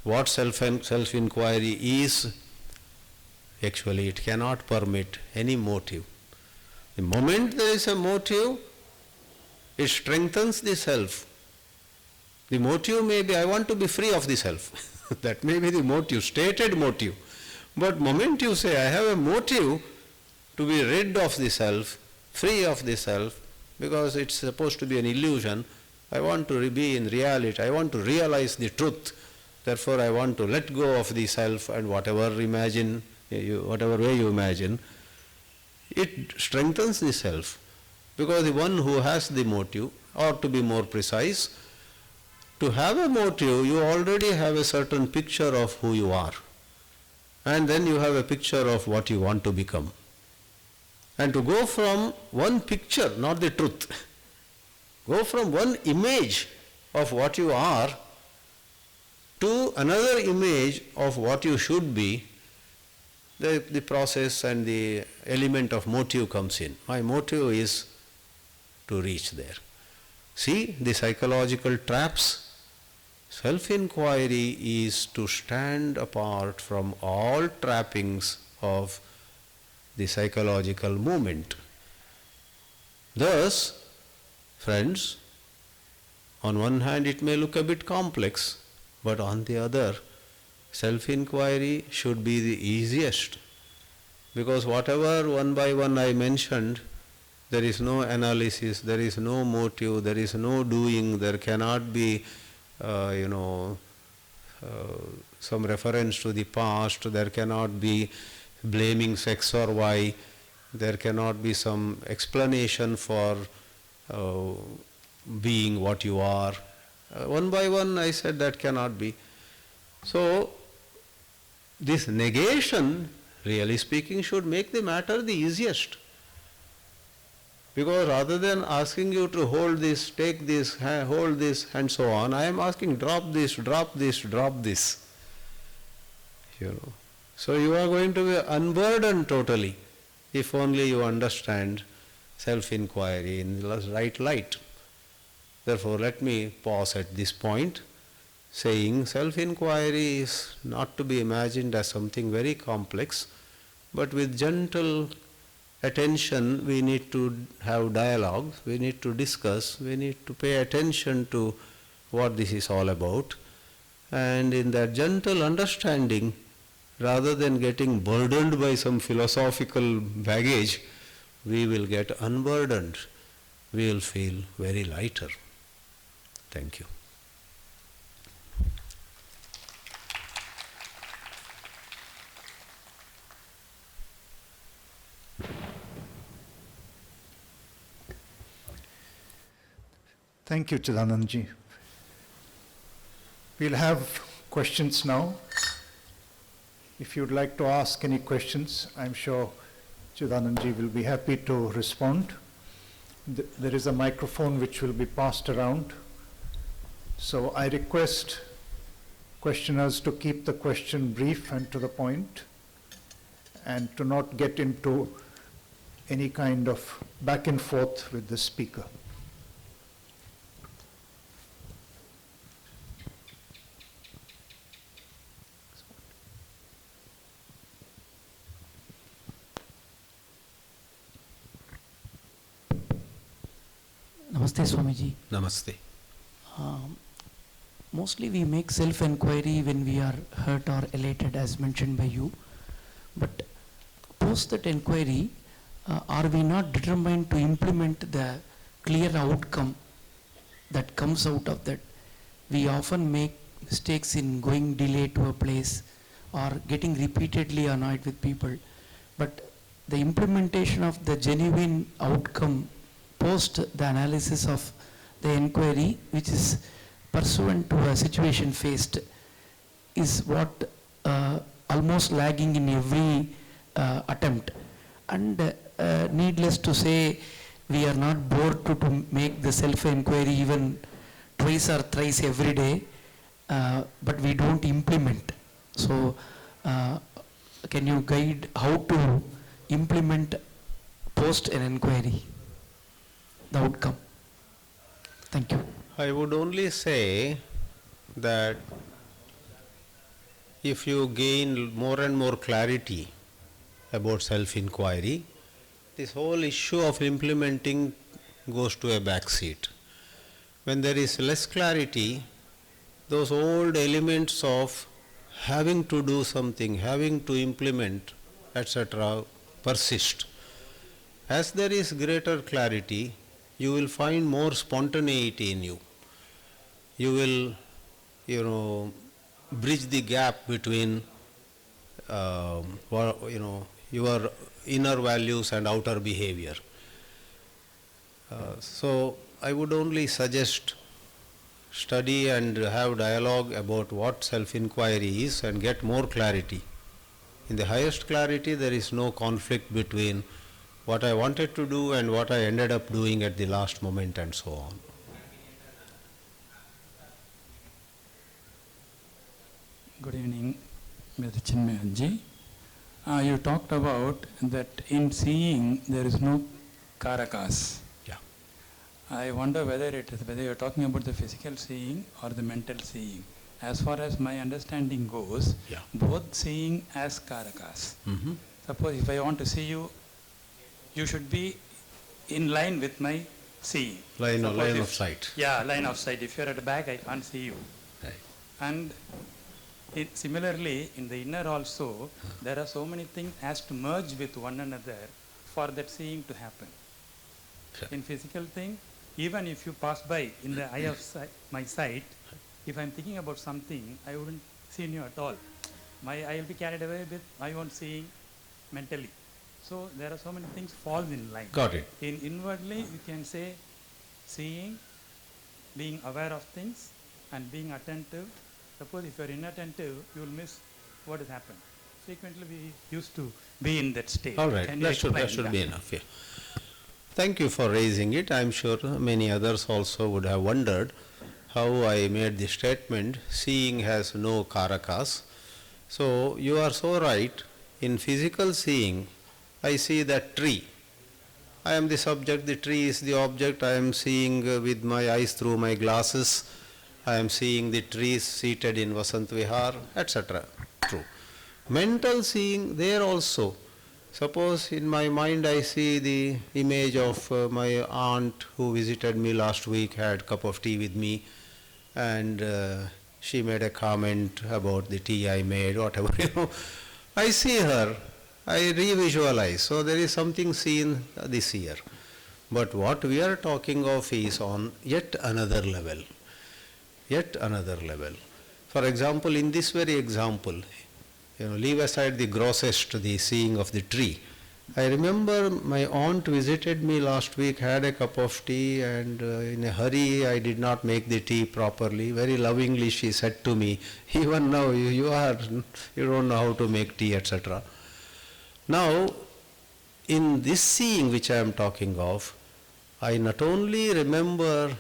what self-inquiry is, actually it cannot permit any motive. The moment there is a motive, it strengthens the self. The motive may be, I want to be free of the self. That may be the motive, stated motive. But moment you say, I have a motive to be rid of the self, free of the self, because it's supposed to be an illusion, I want to be in reality, I want to realize the truth, therefore I want to let go of the self and whatever way you imagine, it strengthens the self. Because the one who has the motive, or to be more precise, to have a motive, you already have a certain picture of who you are. And then you have a picture of what you want to become. And to go from one picture, not the truth, go from one image of what you are to another image of what you should be, the process and the element of motive comes in. My motive is to reach there. See the psychological traps. Self-inquiry is to stand apart from all trappings of the psychological movement. Thus, friends, on one hand it may look a bit complex, but on the other, self-inquiry should be the easiest, because whatever one by one I mentioned, there is no analysis, there is no motive, there is no doing, there cannot be some reference to the past, there cannot be blaming X or Y, there cannot be some explanation for being what you are. One by one I said that cannot be. So, this negation, really speaking, should make the matter the easiest. Because rather than asking you to hold this, take this, hold this and so on, I am asking drop this, drop this, drop this. So you are going to be unburdened totally if only you understand self-inquiry in the right light. Therefore, let me pause at this point, saying self-inquiry is not to be imagined as something very complex, but with gentle attention we need to have dialogue, we need to discuss, we need to pay attention to what this is all about, and in that gentle understanding, rather than getting burdened by some philosophical baggage, we will get unburdened, we will feel very lighter. Thank you. Thank you, Chidanandaji. We'll have questions now. If you'd like to ask any questions, I'm sure Chidanandaji will be happy to respond. There is a microphone which will be passed around. So I request questioners to keep the question brief and to the point, and to not get into any kind of back and forth with the speaker. Namaste, Swamiji. Namaste. Mostly we make self-enquiry when we are hurt or elated, as mentioned by you. But post that enquiry, are we not determined to implement the clear outcome that comes out of that? We often make mistakes in going delayed to a place or getting repeatedly annoyed with people. But the implementation of the genuine outcome post the analysis of the enquiry, which is pursuant to a situation faced, is what almost lagging in every attempt. And needless to say, we are not bored to make the self-enquiry even twice or thrice every day, but we don't implement. So can you guide how to implement post an enquiry, the outcome? Thank you. I would only say that if you gain more and more clarity about self-inquiry, this whole issue of implementing goes to a back seat. When there is less clarity, those old elements of having to do something, having to implement, etc. persist. As there is greater clarity, you will find more spontaneity in you. You will, bridge the gap between, your inner values and outer behavior. So I would only suggest study and have dialogue about what self-inquiry is and get more clarity. In the highest clarity, there is no conflict between what I wanted to do and what I ended up doing at the last moment and so on. Good evening, Mr. Chinmayanji. You talked about that in seeing there is no karakas. Yeah. I wonder whether you're talking about the physical seeing or the mental seeing. As far as my understanding goes, Yeah. both seeing as karakas. Mm-hmm. Suppose if I want to see you, you should be in line with my seeing. Line Suppose of sight. Yeah, line of sight. If you're at the back, I can't see you. Right. And similarly, in the inner also, there are so many things has to merge with one another for that seeing to happen. Sure. In physical thing, even if you pass by in the eye of my sight, if I'm thinking about something, I wouldn't see you at all. I will be carried away with my own seeing mentally. So there are so many things fall in line. Got it. In inwardly, you can say seeing, being aware of things, and being attentive. Suppose if you are inattentive, you will miss what has happened. Frequently, we used to be in that state. All right, Can you that should explain be enough. Yeah. Thank you for raising it. I'm sure many others also would have wondered how I made the statement, seeing has no karakas. So you are so right. In physical seeing, I see that tree. I am the subject, the tree is the object. I am seeing with my eyes through my glasses. I am seeing the trees seated in Vasanta Vihar, etc. True. Mental seeing, there also. Suppose in my mind I see the image of my aunt who visited me last week, had a cup of tea with me, and she made a comment about the tea I made, whatever, I see her, I re-visualize. So there is something seen this year. But what we are talking of is on yet another level. Yet another level. For example, in this very example, leave aside the grossest, the seeing of the tree. I remember my aunt visited me last week, had a cup of tea, and in a hurry I did not make the tea properly. Very lovingly she said to me, even now you don't know how to make tea, etc. Now, in this seeing which I am talking of, I not only remember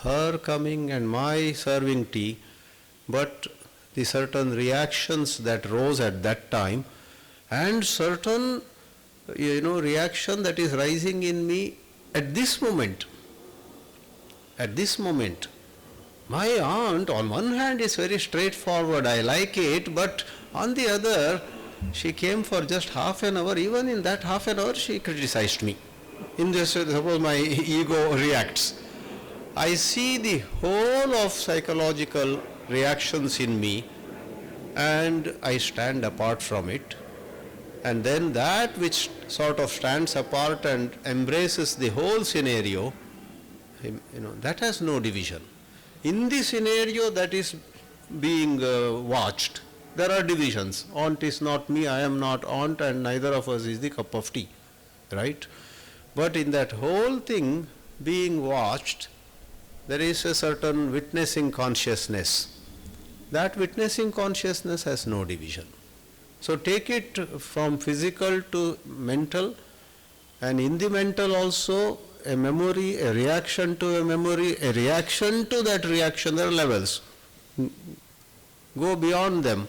her coming and my serving tea, but the certain reactions that rose at that time, and certain reaction that is rising in me at this moment. At this moment. My aunt, on one hand, is very straightforward, I like it, but on the other, she came for just half an hour. Even in that half an hour, she criticized me. In this, suppose my ego reacts. I see the whole of psychological reactions in me, and I stand apart from it. And then that which sort of stands apart and embraces the whole scenario, that has no division. In the scenario that is being watched, there are divisions. Aunt is not me, I am not aunt, and neither of us is the cup of tea, right? But in that whole thing being watched, there is a certain witnessing consciousness. That witnessing consciousness has no division. So take it from physical to mental, and in the mental also a memory, a reaction to a memory, a reaction to that reaction. There are levels. Go beyond them.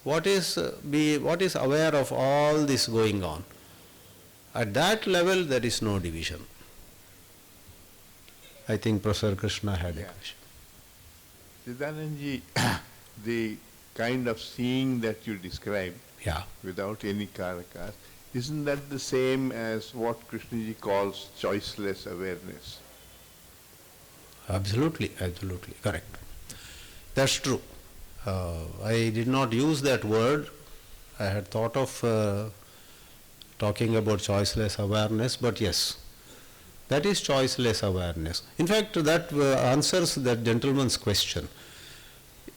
What is aware of all this going on? At that level there is no division. I think Professor Krishna had a question. Chidanandaji, the kind of seeing that you describe, without any karakas, isn't that the same as what Krishnaji calls choiceless awareness? Absolutely, absolutely, correct. That's true. I did not use that word. I had thought of talking about choiceless awareness, but yes, that is choiceless awareness. In fact, that answers that gentleman's question.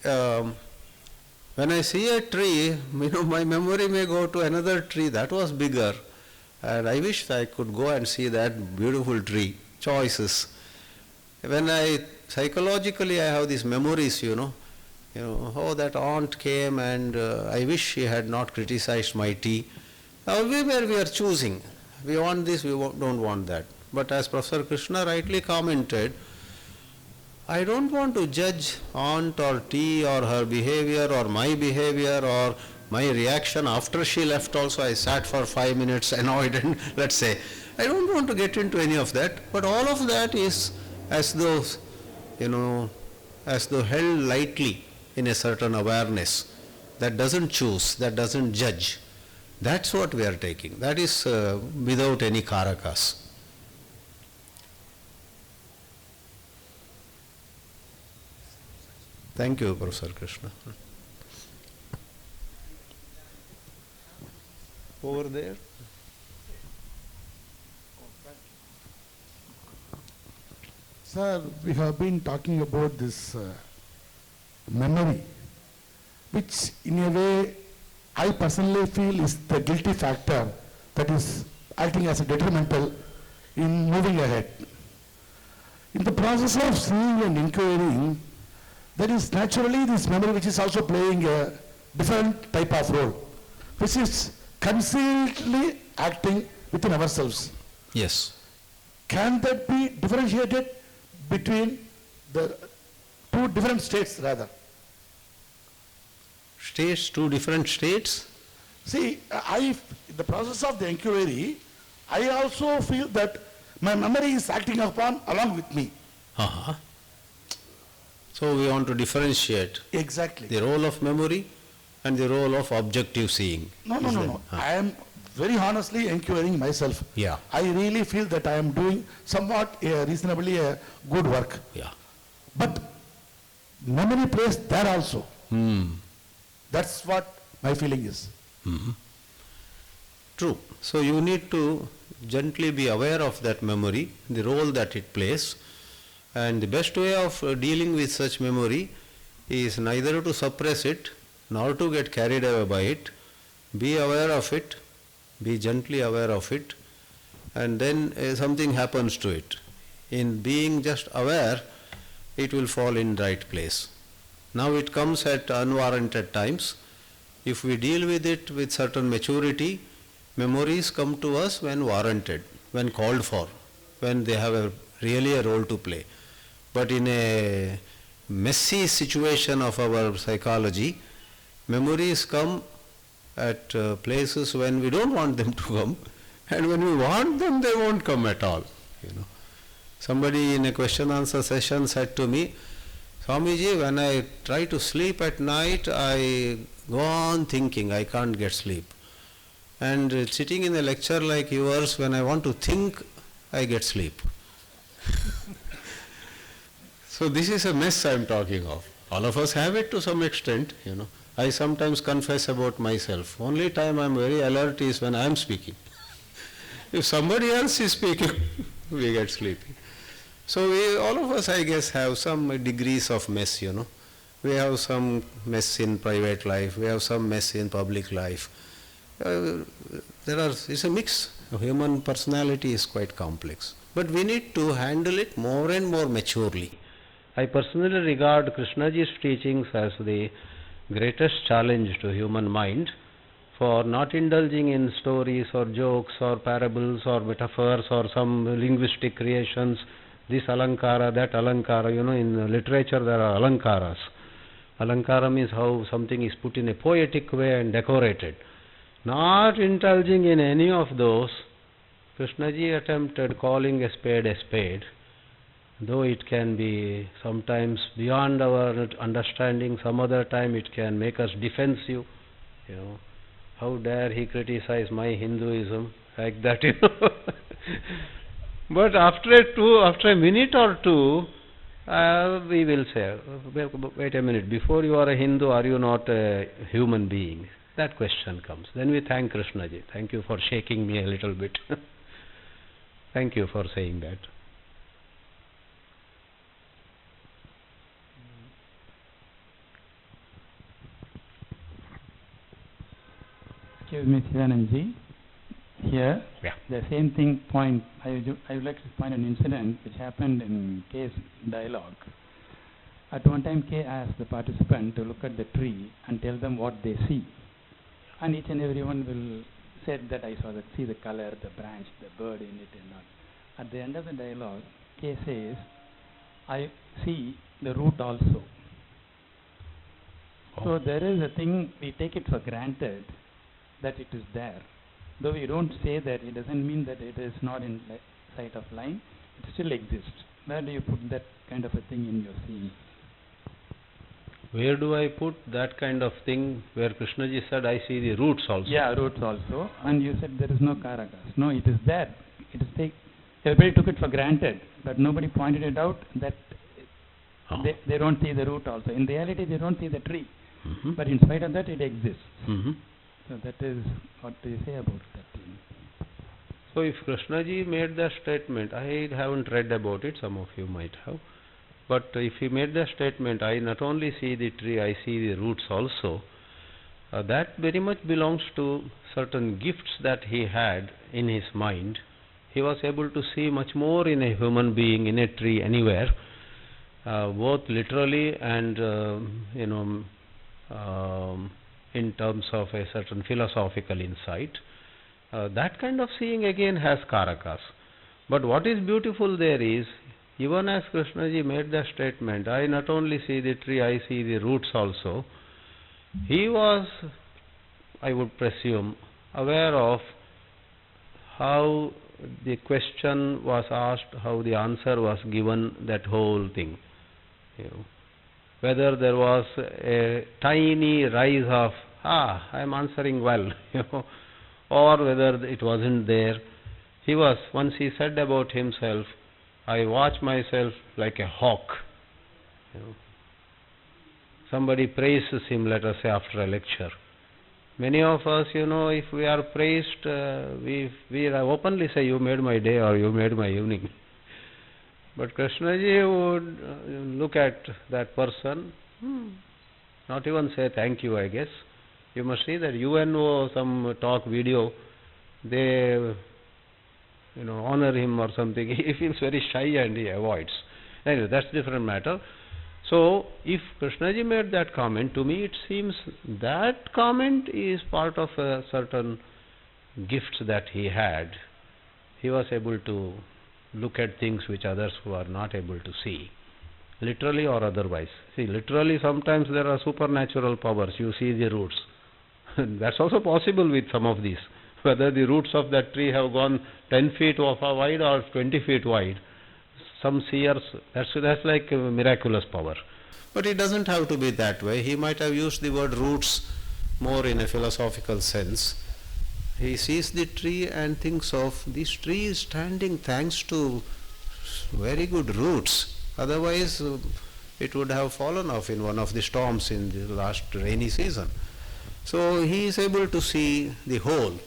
When I see a tree, my memory may go to another tree that was bigger, and I wish I could go and see that beautiful tree. Choices. When psychologically I have these memories, oh, that aunt came and I wish she had not criticized my tea. Now we are choosing. we want this, don't want that. But as Professor Krishna rightly commented, I don't want to judge aunt or tea or her behavior or my behavior or my reaction after she left also. I sat for 5 minutes annoyed and let's say, I don't want to get into any of that, but all of that is as though, as though held lightly in a certain awareness that doesn't choose, that doesn't judge. That's what we are taking. That is without any karakas. Thank you, Professor Krishna. Over there. Sir, we have been talking about this memory, which in a way I personally feel is the guilty factor that is acting as a detrimental in moving ahead. In the process of seeing and inquiring, there is naturally this memory which is also playing a different type of role, which is concealedly acting within ourselves. Yes. Can that be differentiated between the two different states rather? States, two different states? See, in the process of the inquiry, I also feel that my memory is acting upon along with me. Uh-huh. So we want to differentiate Exactly. the role of memory and the role of objective seeing. No. I am very honestly inquiring myself. Yeah. I really feel that I am doing somewhat reasonably good work. Yeah. But memory plays there also. That's what my feeling is. True. So you need to gently be aware of that memory, the role that it plays, and the best way of dealing with such memory is neither to suppress it nor to get carried away by it. Be aware of it, be gently aware of it, and then something happens to it. In being just aware, it will fall in right place. Now it comes at unwarranted times. If we deal with it with certain maturity, memories come to us when warranted, when called for, when they have really a role to play. But in a messy situation of our psychology, memories come at places when we don't want them to come, and when we want them, they won't come at all. Somebody in a question-answer session said to me, Swamiji, when I try to sleep at night, I go on thinking, I can't get sleep. And sitting in a lecture like yours, when I want to think, I get sleep. So this is a mess I am talking of. All of us have it to some extent, I sometimes confess about myself. Only time I am very alert is when I am speaking. If somebody else is speaking, we get sleepy. So all of us, I guess, have some degrees of mess, We have some mess in private life, we have some mess in public life. It's a mix. Human personality is quite complex. But we need to handle it more and more maturely. I personally regard Krishnaji's teachings as the greatest challenge to human mind for not indulging in stories or jokes or parables or metaphors or some linguistic creations, this alankara, that alankara. In literature there are alankaras. Alankara means how something is put in a poetic way and decorated. Not indulging in any of those, Krishnaji attempted calling a spade, though it can be sometimes beyond our understanding, some other time it can make us defensive. How dare he criticize my Hinduism, like that, But after a minute or two, we will say, wait a minute, before you are a Hindu, are you not a human being? That question comes. Then we thank Krishnaji. Thank you for shaking me a little bit. Thank you for saying that. Excuse me, Chidanandaji. Here, the same thing point, I would like to point an incident which happened in K's dialogue. At one time, K asked the participant to look at the tree and tell them what they see. And each and everyone will said that I saw that, see the color, the branch, the bird in it and all. At the end of the dialogue, K says, I see the root also. So there is a thing, we take it for granted that it is there. Though we don't say that, it doesn't mean that it is not in sight of line, it still exists. Where do you put that kind of a thing in your seeing? Where do I put that kind of thing where Krishnaji said, I see the roots also? Yeah, roots also. And you said there is no karakas. No, it is there. It is everybody took it for granted, but nobody pointed it out that they don't see the root also. In reality, they don't see the tree. But in spite of that, it exists. So that is what do you say about that thing? So if Krishnaji made that statement, I haven't read about it, some of you might have. But if he made the statement, I not only see the tree, I see the roots also, that very much belongs to certain gifts that he had in his mind. He was able to see much more in a human being, in a tree, anywhere, both literally and, in terms of a certain philosophical insight. That kind of seeing again has karakas. But what is beautiful there is, even as Krishnaji made the statement, I not only see the tree, I see the roots also, he was, I would presume, aware of how the question was asked, how the answer was given, that whole thing. Whether there was a tiny rise of, I am answering well, or whether it wasn't there. He was, once he said about himself, I watch myself like a hawk. Somebody praises him, let us say, after a lecture. Many of us, if we are praised, we openly say, you made my day or you made my evening. But Krishnaji would look at that person, not even say thank you, I guess. You must see that UNO, some talk video, they honor him or something. He feels very shy and he avoids. Anyway, that's a different matter. So, if Krishnaji made that comment, to me it seems that comment is part of a certain gifts that he had. He was able to look at things which others were not able to see, literally or otherwise. See, literally sometimes there are supernatural powers. You see the roots. That's also possible with some of these. Whether the roots of that tree have gone 10 feet wide or 20 feet wide. Some seers, that's like a miraculous power. But it doesn't have to be that way. He might have used the word roots more in a philosophical sense. He sees the tree and thinks of this tree is standing thanks to very good roots. Otherwise, it would have fallen off in one of the storms in the last rainy season. So he is able to see the whole.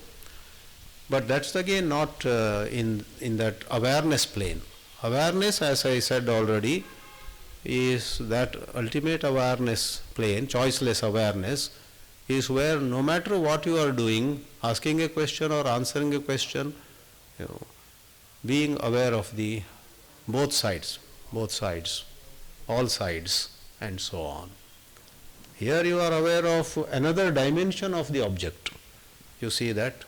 But that's again not in that awareness plane. Awareness, as I said already, is that ultimate awareness plane, choiceless awareness, is where no matter what you are doing, asking a question or answering a question, being aware of the both sides, all sides, and so on. Here you are aware of another dimension of the object. You see that?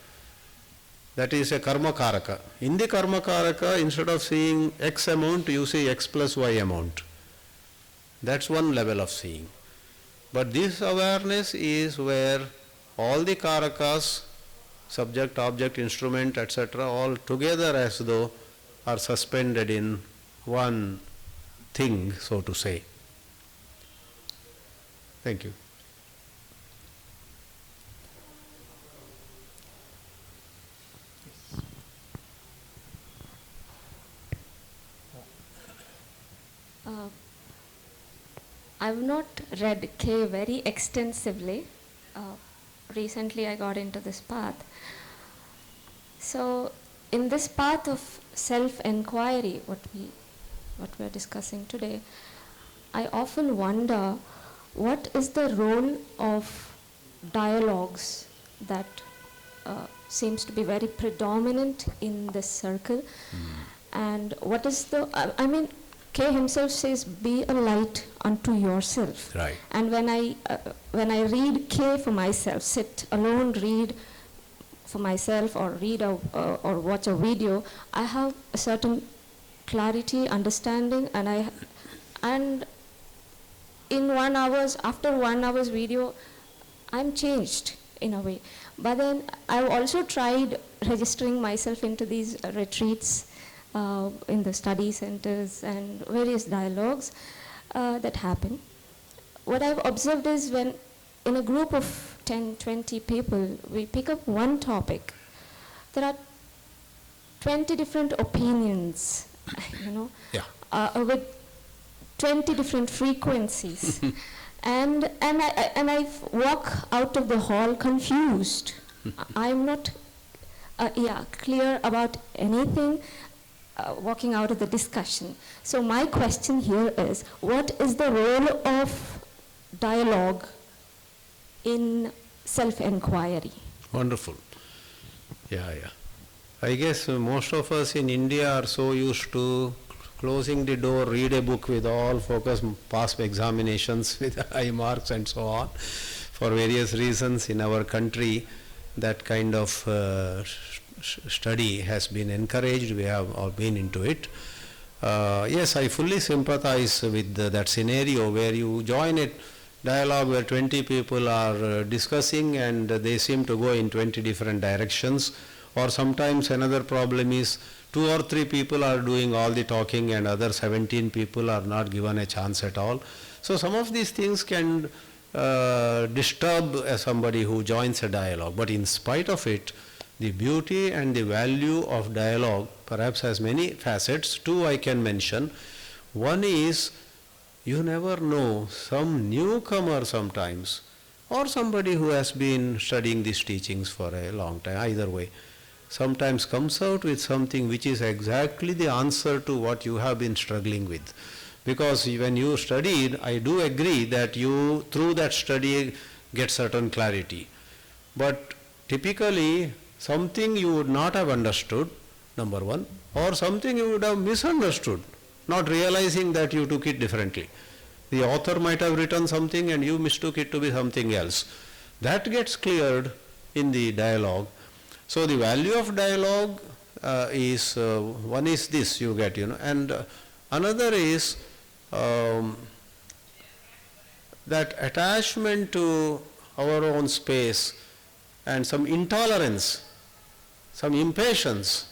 That is a karma karaka. In the karma karaka, instead of seeing X amount, you see X plus Y amount. That's one level of seeing. But this awareness is where all the karakas, subject, object, instrument, etc., all together as though are suspended in one thing, so to say. Thank you. I've not read K very extensively. Recently I got into this path. So in this path of self-enquiry, what we're discussing today, I often wonder what is the role of dialogues that seems to be very predominant in this circle, and what is the, K himself says, be a light unto yourself. Right. And when I read K for myself, sit alone, read for myself or read or watch a video, I have a certain clarity, understanding, and in after 1 hour's video, I'm changed in a way. But then I've also tried registering myself into these retreats in the study centers and various dialogues that happen. What I've observed is when in a group of 10, 20 people, we pick up one topic, there are 20 different opinions, with 20 different frequencies. and I walk out of the hall confused. I'm not clear about anything walking out of the discussion. So my question here is, what is the role of dialogue in self-enquiry? Wonderful. Yeah. I guess most of us in India are so used to closing the door, read a book with all focus, pass examinations with high marks and so on. For various reasons in our country, that kind of study has been encouraged. We have all been into it. Yes, I fully sympathize with that scenario where you join a dialogue where 20 people are discussing and they seem to go in 20 different directions. Or sometimes another problem is 2 or 3 people are doing all the talking and other 17 people are not given a chance at all. So some of these things can disturb somebody who joins a dialogue. But in spite of it, the beauty and the value of dialogue perhaps has many facets. 2 I can mention. One is, you never know, some newcomer sometimes, or somebody who has been studying these teachings for a long time, either way, sometimes comes out with something which is exactly the answer to what you have been struggling with. Because when you studied, I do agree that you, through that study, get certain clarity. But typically, something you would not have understood, number one, or something you would have misunderstood, not realizing that you took it differently. The author might have written something and you mistook it to be something else. That gets cleared in the dialogue. So the value of dialogue is, one is this you get, and another is that attachment to our own space and some intolerance, some impatience,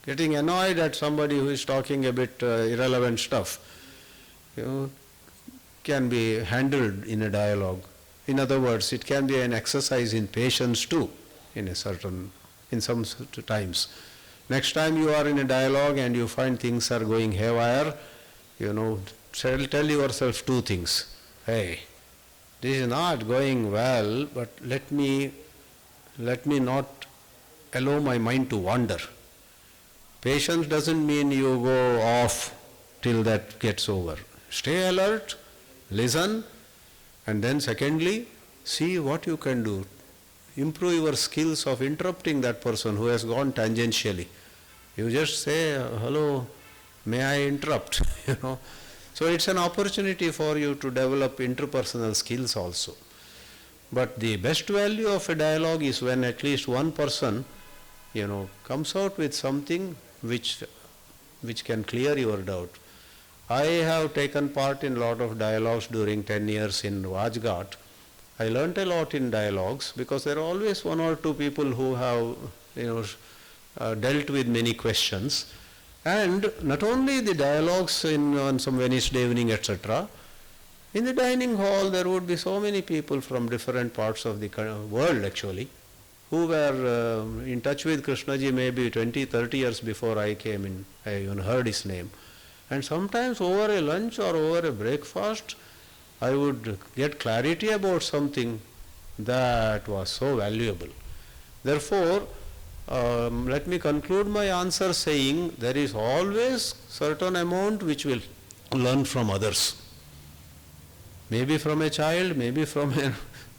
getting annoyed at somebody who is talking a bit irrelevant stuff, can be handled in a dialogue. In other words, it can be an exercise in patience too, in some times. Next time you are in a dialogue and you find things are going haywire, tell yourself 2 things. Hey, this is not going well, but let me not allow my mind to wander. Patience doesn't mean you go off till that gets over. Stay alert, listen, and then secondly, see what you can do. Improve your skills of interrupting that person who has gone tangentially. You just say, hello, may I interrupt? So it's an opportunity for you to develop interpersonal skills also. But the best value of a dialogue is when at least one person, comes out with something which can clear your doubt. I have taken part in a lot of dialogues during 10 years in Rajghat. I learnt a lot in dialogues because there are always 1 or 2 people who have, dealt with many questions. And not only the dialogues on some Wednesday evening, etc. In the dining hall, there would be so many people from different parts of the world actually, who were in touch with Krishnaji maybe 20, 30 years before I came in. I even heard his name. And sometimes over a lunch or over a breakfast, I would get clarity about something that was so valuable. Therefore, let me conclude my answer saying there is always certain amount which we'll learn from others. Maybe from a child, maybe from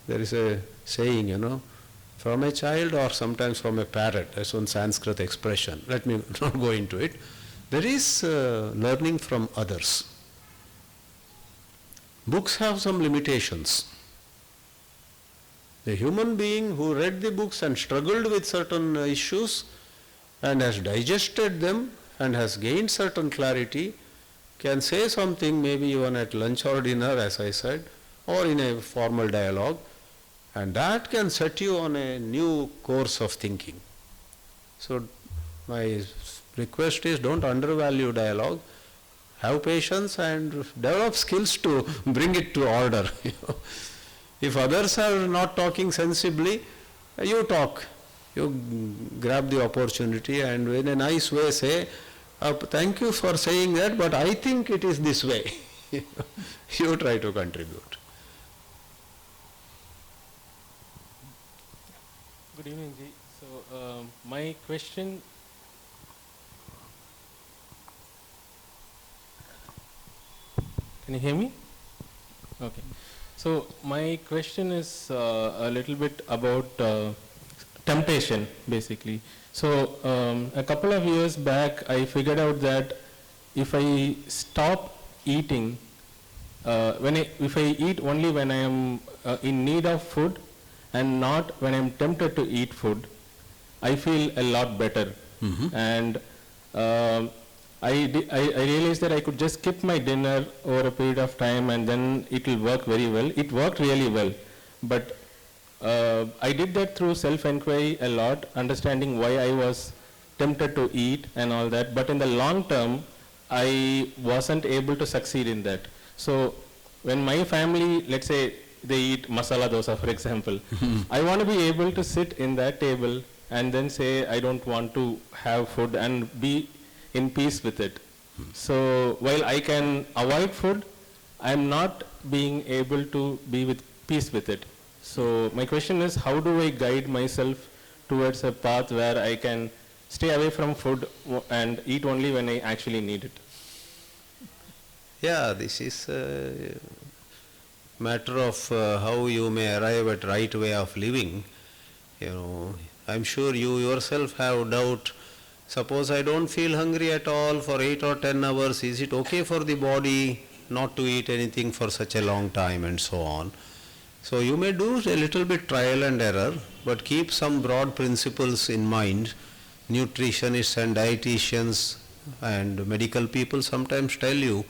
there is a saying, from a child or sometimes from a parrot. That's one Sanskrit expression. Let me not go into it. There is learning from others. Books have some limitations. The human being who read the books and struggled with certain issues and has digested them and has gained certain clarity can say something maybe even at lunch or dinner, as I said, or in a formal dialogue, and that can set you on a new course of thinking. So my request is, don't undervalue dialogue, have patience and develop skills to bring it to order. If others are not talking sensibly, you talk, you grab the opportunity and in a nice way say, thank you for saying that, but I think it is this way. You try to contribute. Good evening, Ji. So my question. Can you hear me? Okay. So my question is a little bit about temptation, basically. So a couple of years back, I figured out that if I stop eating, if I eat only when I am in need of food and not when I am tempted to eat food, I feel a lot better. Mm-hmm. And I realized that I could just skip my dinner over a period of time and then it will work very well. It worked really well. But I did that through self-inquiry a lot, understanding why I was tempted to eat and all that. But in the long term, I wasn't able to succeed in that. So when my family, let's say they eat masala dosa, for example, I want to be able to sit in that table and then say, I don't want to have food and be in peace with it. So while I can avoid food, I'm not being able to be with peace with it. So my question is, how do I guide myself towards a path where I can stay away from food and eat only when I actually need it? Yeah, this is a matter of how you may arrive at right way of living. I'm sure you yourself have doubt. Suppose I don't feel hungry at all for 8 or 10 hours, is it okay for the body not to eat anything for such a long time and so on? So you may do a little bit trial and error, but keep some broad principles in mind. Nutritionists and dietitians and medical people sometimes tell you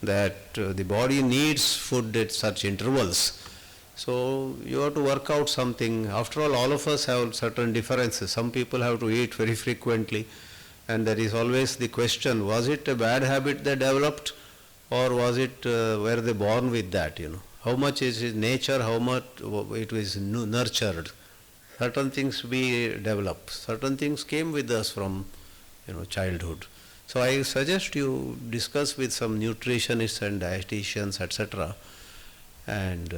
that the body needs food at such intervals. So you have to work out something. After all of us have certain differences. Some people have to eat very frequently, and there is always the question, was it a bad habit they developed, or was it, were they born with that, How much is it nature, how much it was nurtured. Certain things we develop, certain things came with us from, childhood. So I suggest you discuss with some nutritionists and dietitians, etc., and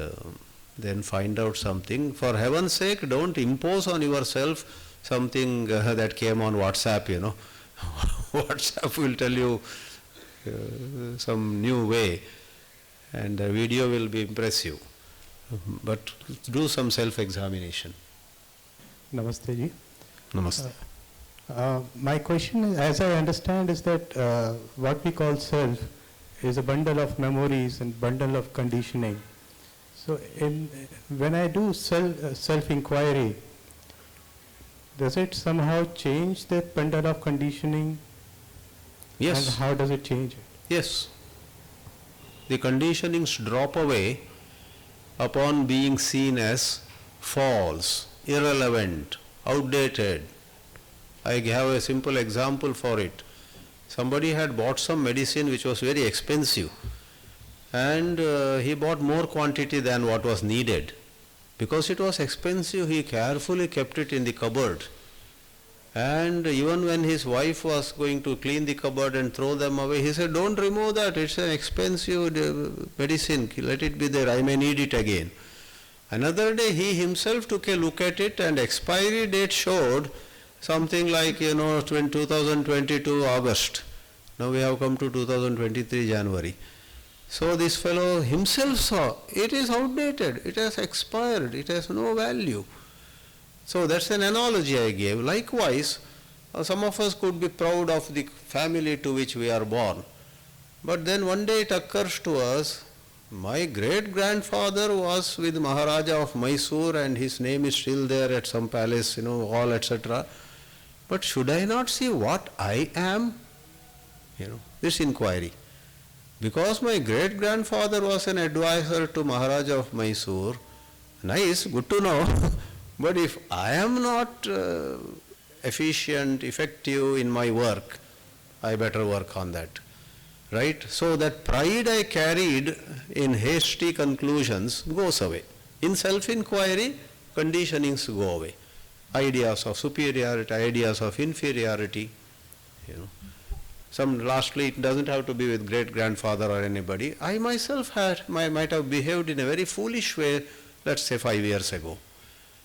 then find out something. For heaven's sake, don't impose on yourself something that came on WhatsApp, WhatsApp will tell you some new way, and the video will be impressive. But do some self-examination. Namaste ji. Namaste. My question, as I understand, is that what we call self is a bundle of memories and bundle of conditioning. So when I do self-inquiry, does it somehow change that bundle of conditioning? Yes. And how does it change it? Yes. The conditionings drop away upon being seen as false, irrelevant, outdated. I have a simple example for it. Somebody had bought some medicine which was very expensive, and he bought more quantity than what was needed. Because it was expensive, he carefully kept it in the cupboard. And even when his wife was going to clean the cupboard and throw them away, he said, don't remove that, it's an expensive medicine, let it be there, I may need it again. Another day he himself took a look at it, and expiry date showed something like, 2022 August. Now we have come to 2023 January. So this fellow himself saw, it is outdated, it has expired, it has no value. So that's an analogy I gave. Likewise, some of us could be proud of the family to which we are born. But then one day it occurs to us My great-grandfather was with Maharaja of Mysore and his name is still there at some palace, hall, etc. But should I not see what I am? This inquiry. Because my great-grandfather was an advisor to Maharaja of Mysore, nice, good to know, but if I am not efficient, effective in my work, I better work on that. Right? So that pride I carried in hasty conclusions goes away. In self-inquiry, conditionings go away. Ideas of superiority, ideas of inferiority, Lastly, it doesn't have to be with great-grandfather or anybody. I myself might have behaved in a very foolish way, let's say 5 years ago.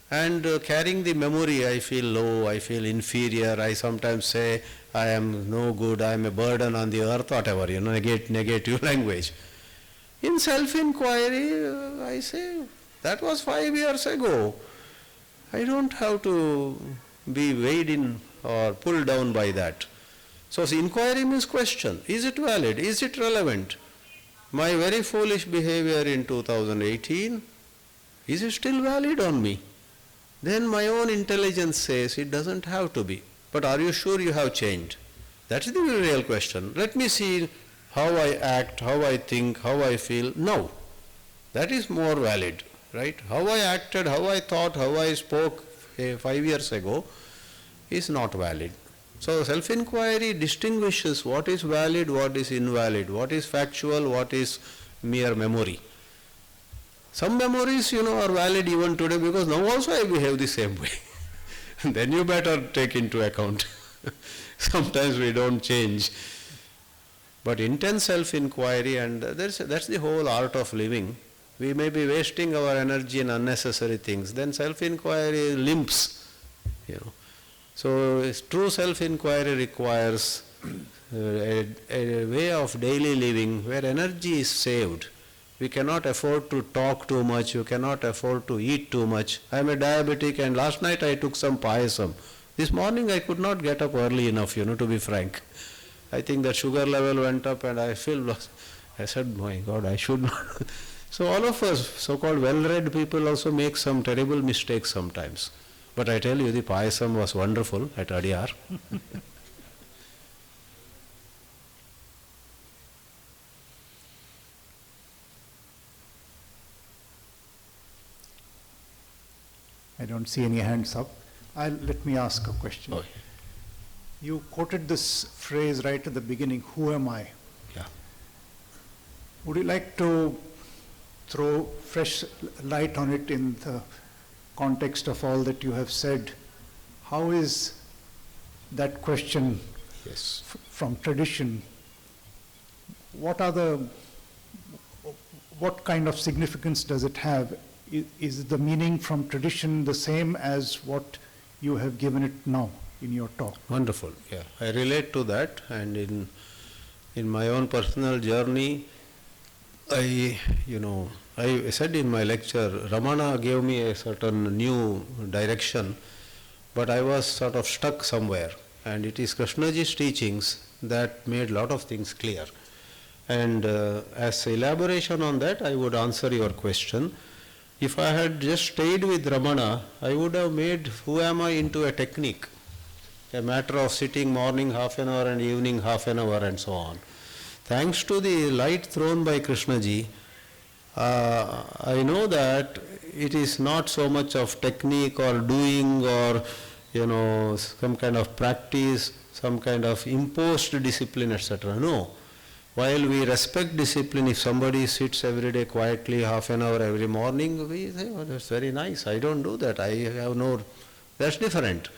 And carrying the memory, I feel low, I feel inferior, I sometimes say I am no good, I am a burden on the earth, whatever, negative language. In self-inquiry, I say, that was 5 years ago. I don't have to be weighed in or pulled down by that. So inquiry means question. Is it valid? Is it relevant? My very foolish behavior in 2018, is it still valid on me? Then my own intelligence says it doesn't have to be. But are you sure you have changed? That's the real question. Let me see how I act, how I think, how I feel. No. That is more valid, right? How I acted, how I thought, how I spoke 5 years ago is not valid. So self-inquiry distinguishes what is valid, what is invalid, what is factual, what is mere memory. Some memories, are valid even today because now also I behave the same way. Then you better take into account. Sometimes we don't change. But intense self-inquiry, and that's the whole art of living. We may be wasting our energy in unnecessary things. Then self-inquiry limps, So true self-inquiry requires a way of daily living where energy is saved. We cannot afford to talk too much, you cannot afford to eat too much. I am a diabetic and last night I took some payasam. This morning I could not get up early enough, to be frank. I think the sugar level went up and I said, my God, I should not. So all of us, so-called well-read people also make some terrible mistakes sometimes. But I tell you, the payasam was wonderful at Adyar. I don't see any hands up. Let me ask a question. Oh. You quoted this phrase right at the beginning, who am I? Yeah. Would you like to throw fresh light on it in the context of all that you have said? How is that question from tradition? What kind of significance does it have? Is the meaning from tradition the same as what you have given it now in your talk? Wonderful, yeah. I relate to that, and in my own personal journey, I said in my lecture, Ramana gave me a certain new direction, but I was sort of stuck somewhere, and it is Krishnaji's teachings that made a lot of things clear. And as elaboration on that, I would answer your question. If I had just stayed with Ramana, I would have made who am I into a technique, a matter of sitting morning half an hour and evening half an hour and so on. Thanks to the light thrown by Krishnaji, I know that it is not so much of technique or doing or some kind of practice, some kind of imposed discipline, etc. No. While we respect discipline, if somebody sits every day quietly half an hour every morning, we say, oh, that's very nice. I don't do that. I have no, that's different.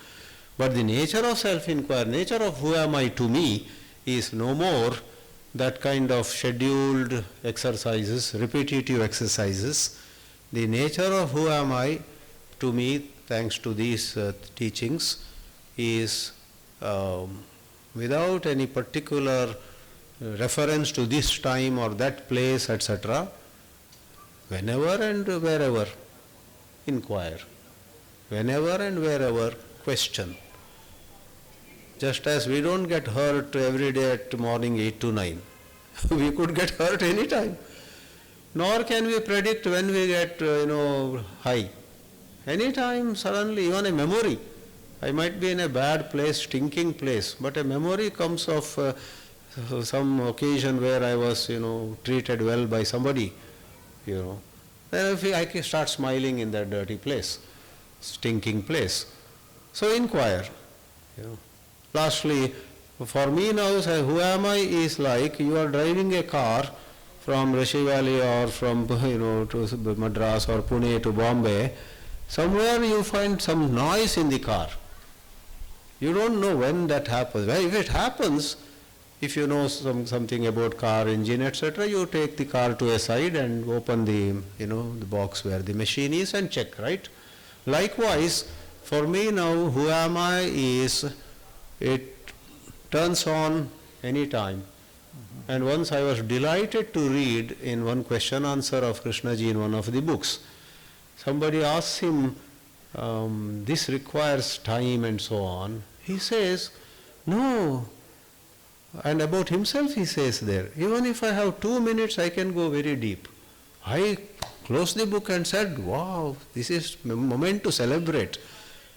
But the nature of self-inquiry, nature of who am I to me is no more that kind of scheduled exercises, repetitive exercises. The nature of who am I to me, thanks to these teachings, is without any particular reference to this time or that place, etc. Whenever and wherever, inquire. Whenever and wherever, question. Just as we don't get hurt every day at morning 8 to 9. We could get hurt any time. nor can we predict when we get, high. Anytime suddenly, even a memory, I might be in a bad place, stinking place, but a memory comes of some occasion where I was, treated well by somebody, then I can start smiling in that dirty place, stinking place. So inquire. Lastly, for me now, who am I is like you are driving a car from Rishi Valley or from, to Madras or Pune to Bombay. Somewhere you find some noise in the car. You don't know when that happens. Well, if it happens, if you know something about car engine, etc., you take the car to a side and open the, the box where the machine is and check, right? Likewise, for me now, who am I is, it turns on any time. And once I was delighted to read in one question answer of Krishnaji in one of the books. Somebody asks him, this requires time and so on. He says, no. And about himself he says there, even if I have 2 minutes, I can go very deep. I closed the book and said, wow, this is a moment to celebrate.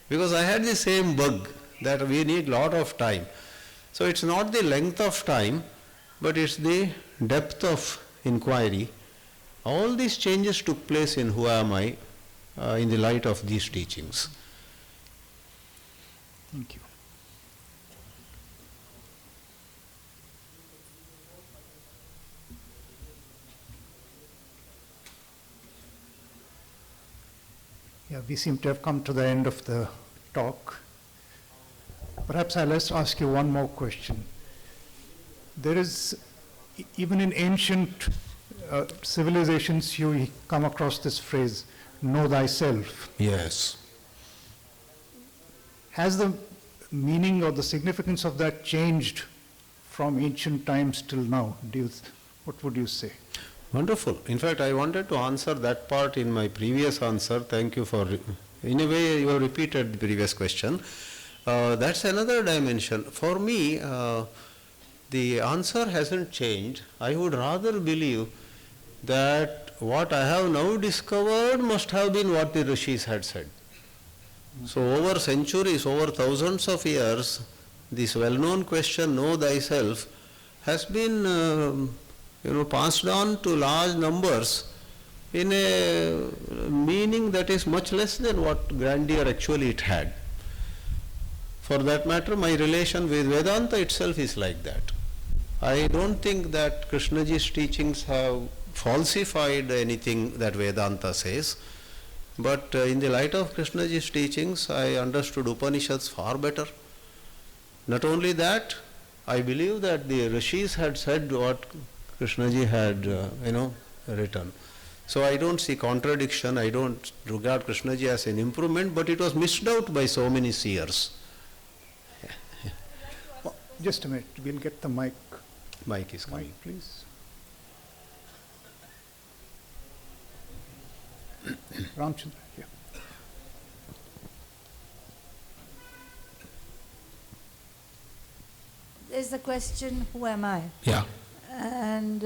Because I had the same bug that we need lot of time. So it's not the length of time, but it's the depth of inquiry. All these changes took place in who am I in the light of these teachings. Thank you. Yeah, we seem to have come to the end of the talk. Perhaps I'll just ask you one more question. There is, even in ancient civilizations, you come across this phrase, know thyself. Yes. Has the meaning or the significance of that changed from ancient times till now? What would you say? Wonderful. In fact, I wanted to answer that part in my previous answer. Thank you for, in a way, you have repeated the previous question. That's another dimension. For me, the answer hasn't changed. I would rather believe that what I have now discovered must have been what the rishis had said. So over centuries, over thousands of years, this well-known question, know thyself, has been passed on to large numbers in a meaning that is much less than what grandeur actually it had. For that matter, my relation with Vedanta itself is like that. I don't think that Krishnaji's teachings have falsified anything that Vedanta says, but in the light of Krishnaji's teachings, I understood Upanishads far better. Not only that, I believe that the rishis had said what Krishnaji had, written. So I don't see contradiction. I don't regard Krishnaji as an improvement, but it was missed out by so many seers. Well, just a minute. We'll get the mic. Mic is coming. Mic, please. Ramchandra, yeah. There's the question, who am I? Yeah. And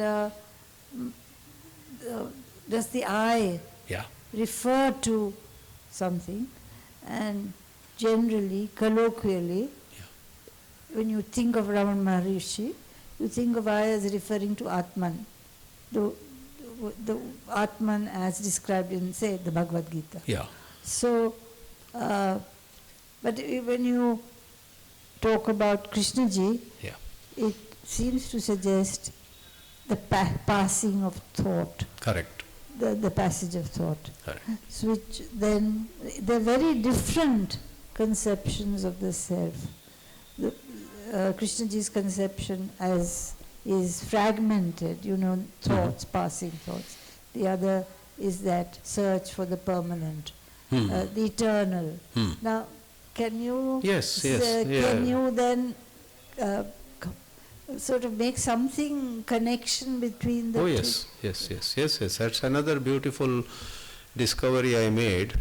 does the I refer to something? And generally, colloquially, when you think of Ramana Maharishi, you think of I as referring to Atman, the Atman as described in, say, the Bhagavad Gita. Yeah. So, but when you talk about Krishnaji, it seems to suggest the passing of thought. Correct. The passage of thought. Correct. So which then, they're very different conceptions of the self. Krishnaji's conception is fragmented, thoughts, passing thoughts. The other is that search for the permanent, the eternal. Now, can you can you then sort of make something connection between the two? Yes. That's another beautiful discovery I made.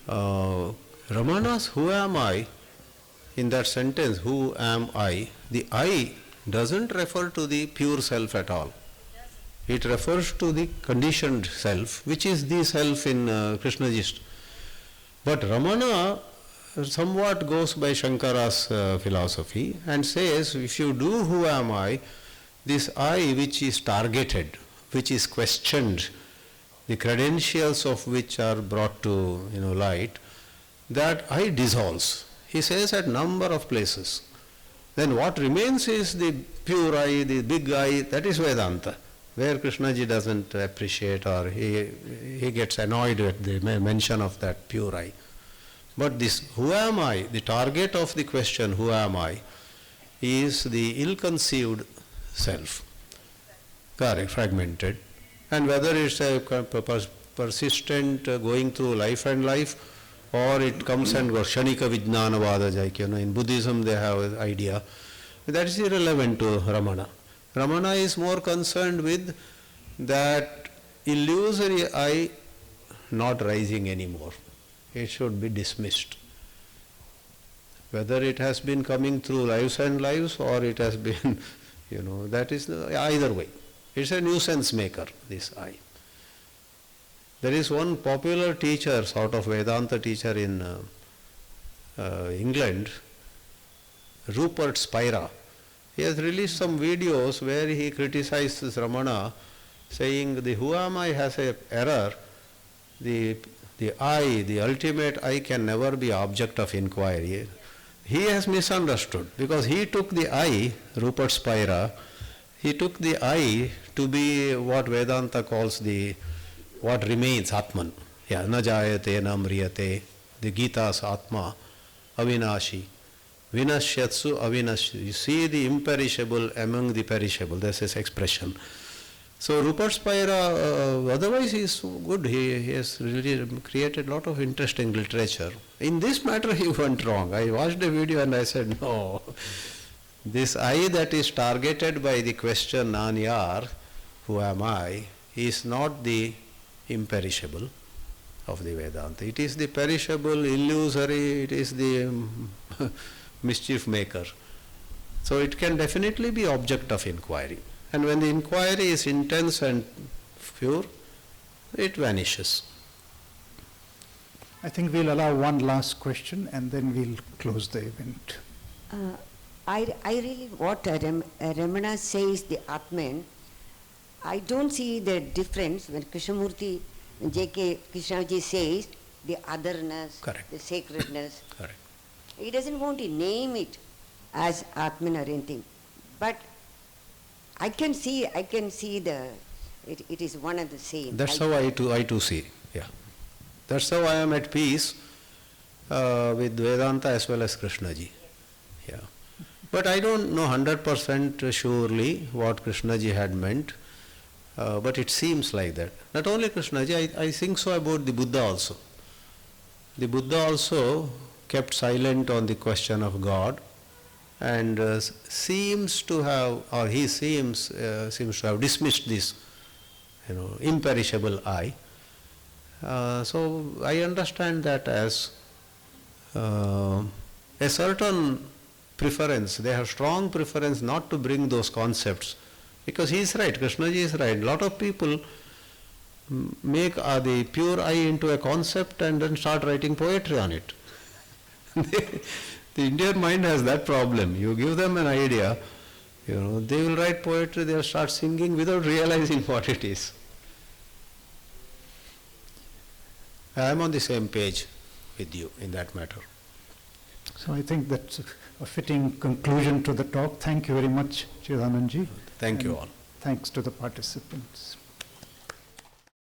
Ramana's who am I, in that sentence, who am I, the I doesn't refer to the pure self at all. It refers to the conditioned self, which is the self in Krishnaji's. But Ramana somewhat goes by Shankara's philosophy and says, if you do who am I, this I which is targeted, which is questioned, the credentials of which are brought to light, that I dissolves. He says at number of places. Then what remains is the pure I, the big I, that is Vedanta, where Krishnaji doesn't appreciate, or he gets annoyed at the mention of that pure I. But this who am I, the target of the question who am I, is the ill-conceived self, correct, fragmented. And whether it's a persistent going through life and life, or it comes and goes, Shanika Vijnanavada, like in Buddhism they have an idea, that is irrelevant to Ramana. Ramana is more concerned with that illusory I not rising anymore. It should be dismissed. Whether it has been coming through lives and lives, or it has been, that is either way. It's a nuisance maker, this I. There is one popular teacher, sort of Vedanta teacher in England, Rupert Spira. He has released some videos where he criticizes Ramana, saying the who am I has an error. The I, the ultimate I, can never be object of inquiry. He has misunderstood, because he took the I, Rupert Spira, he took the I to be what Vedanta calls what remains, Atman. Yeah, na jayate na mriyate, the Gita's Atma, avinashi, vinashyatsu avinashi. You see the imperishable among the perishable, that's his expression. So Rupert Spira, otherwise he is good, he has really created a lot of interesting literature. In this matter he went wrong. I watched a video and I said, no, this I that is targeted by the question Nanyar, who am I, is not the imperishable of the Vedanta. It is the perishable, illusory, it is the mischief maker. So it can definitely be object of inquiry. And when the inquiry is intense and pure, it vanishes. I think we'll allow one last question and then we'll close the event. I really, what Ramana says, the Atman, I don't see the difference when Krishnamurti, J.K. Krishnaji says the otherness, correct, the sacredness. Correct. He doesn't want to name it as Atman or anything. But I can see it is one and the same. That's how I too see. Yeah. That's how I am at peace with Vedanta as well as Krishnaji. Yeah. But I don't know 100% surely what Krishnaji had meant. But it seems like that. Not only Krishnaji, I think so about the Buddha also. The Buddha also kept silent on the question of God, and seems to have, or he seems to have dismissed this, imperishable I. So I understand that as a certain preference. They have strong preference not to bring those concepts. Because he is right, Krishnaji is right. A lot of people make the pure I into a concept and then start writing poetry on it. The Indian mind has that problem. You give them an idea, they will write poetry, they will start singing without realizing what it is. I am on the same page with you in that matter. So I think that's a fitting conclusion to the talk. Thank you very much, Chidanandaji. Thank you all. Thanks to the participants.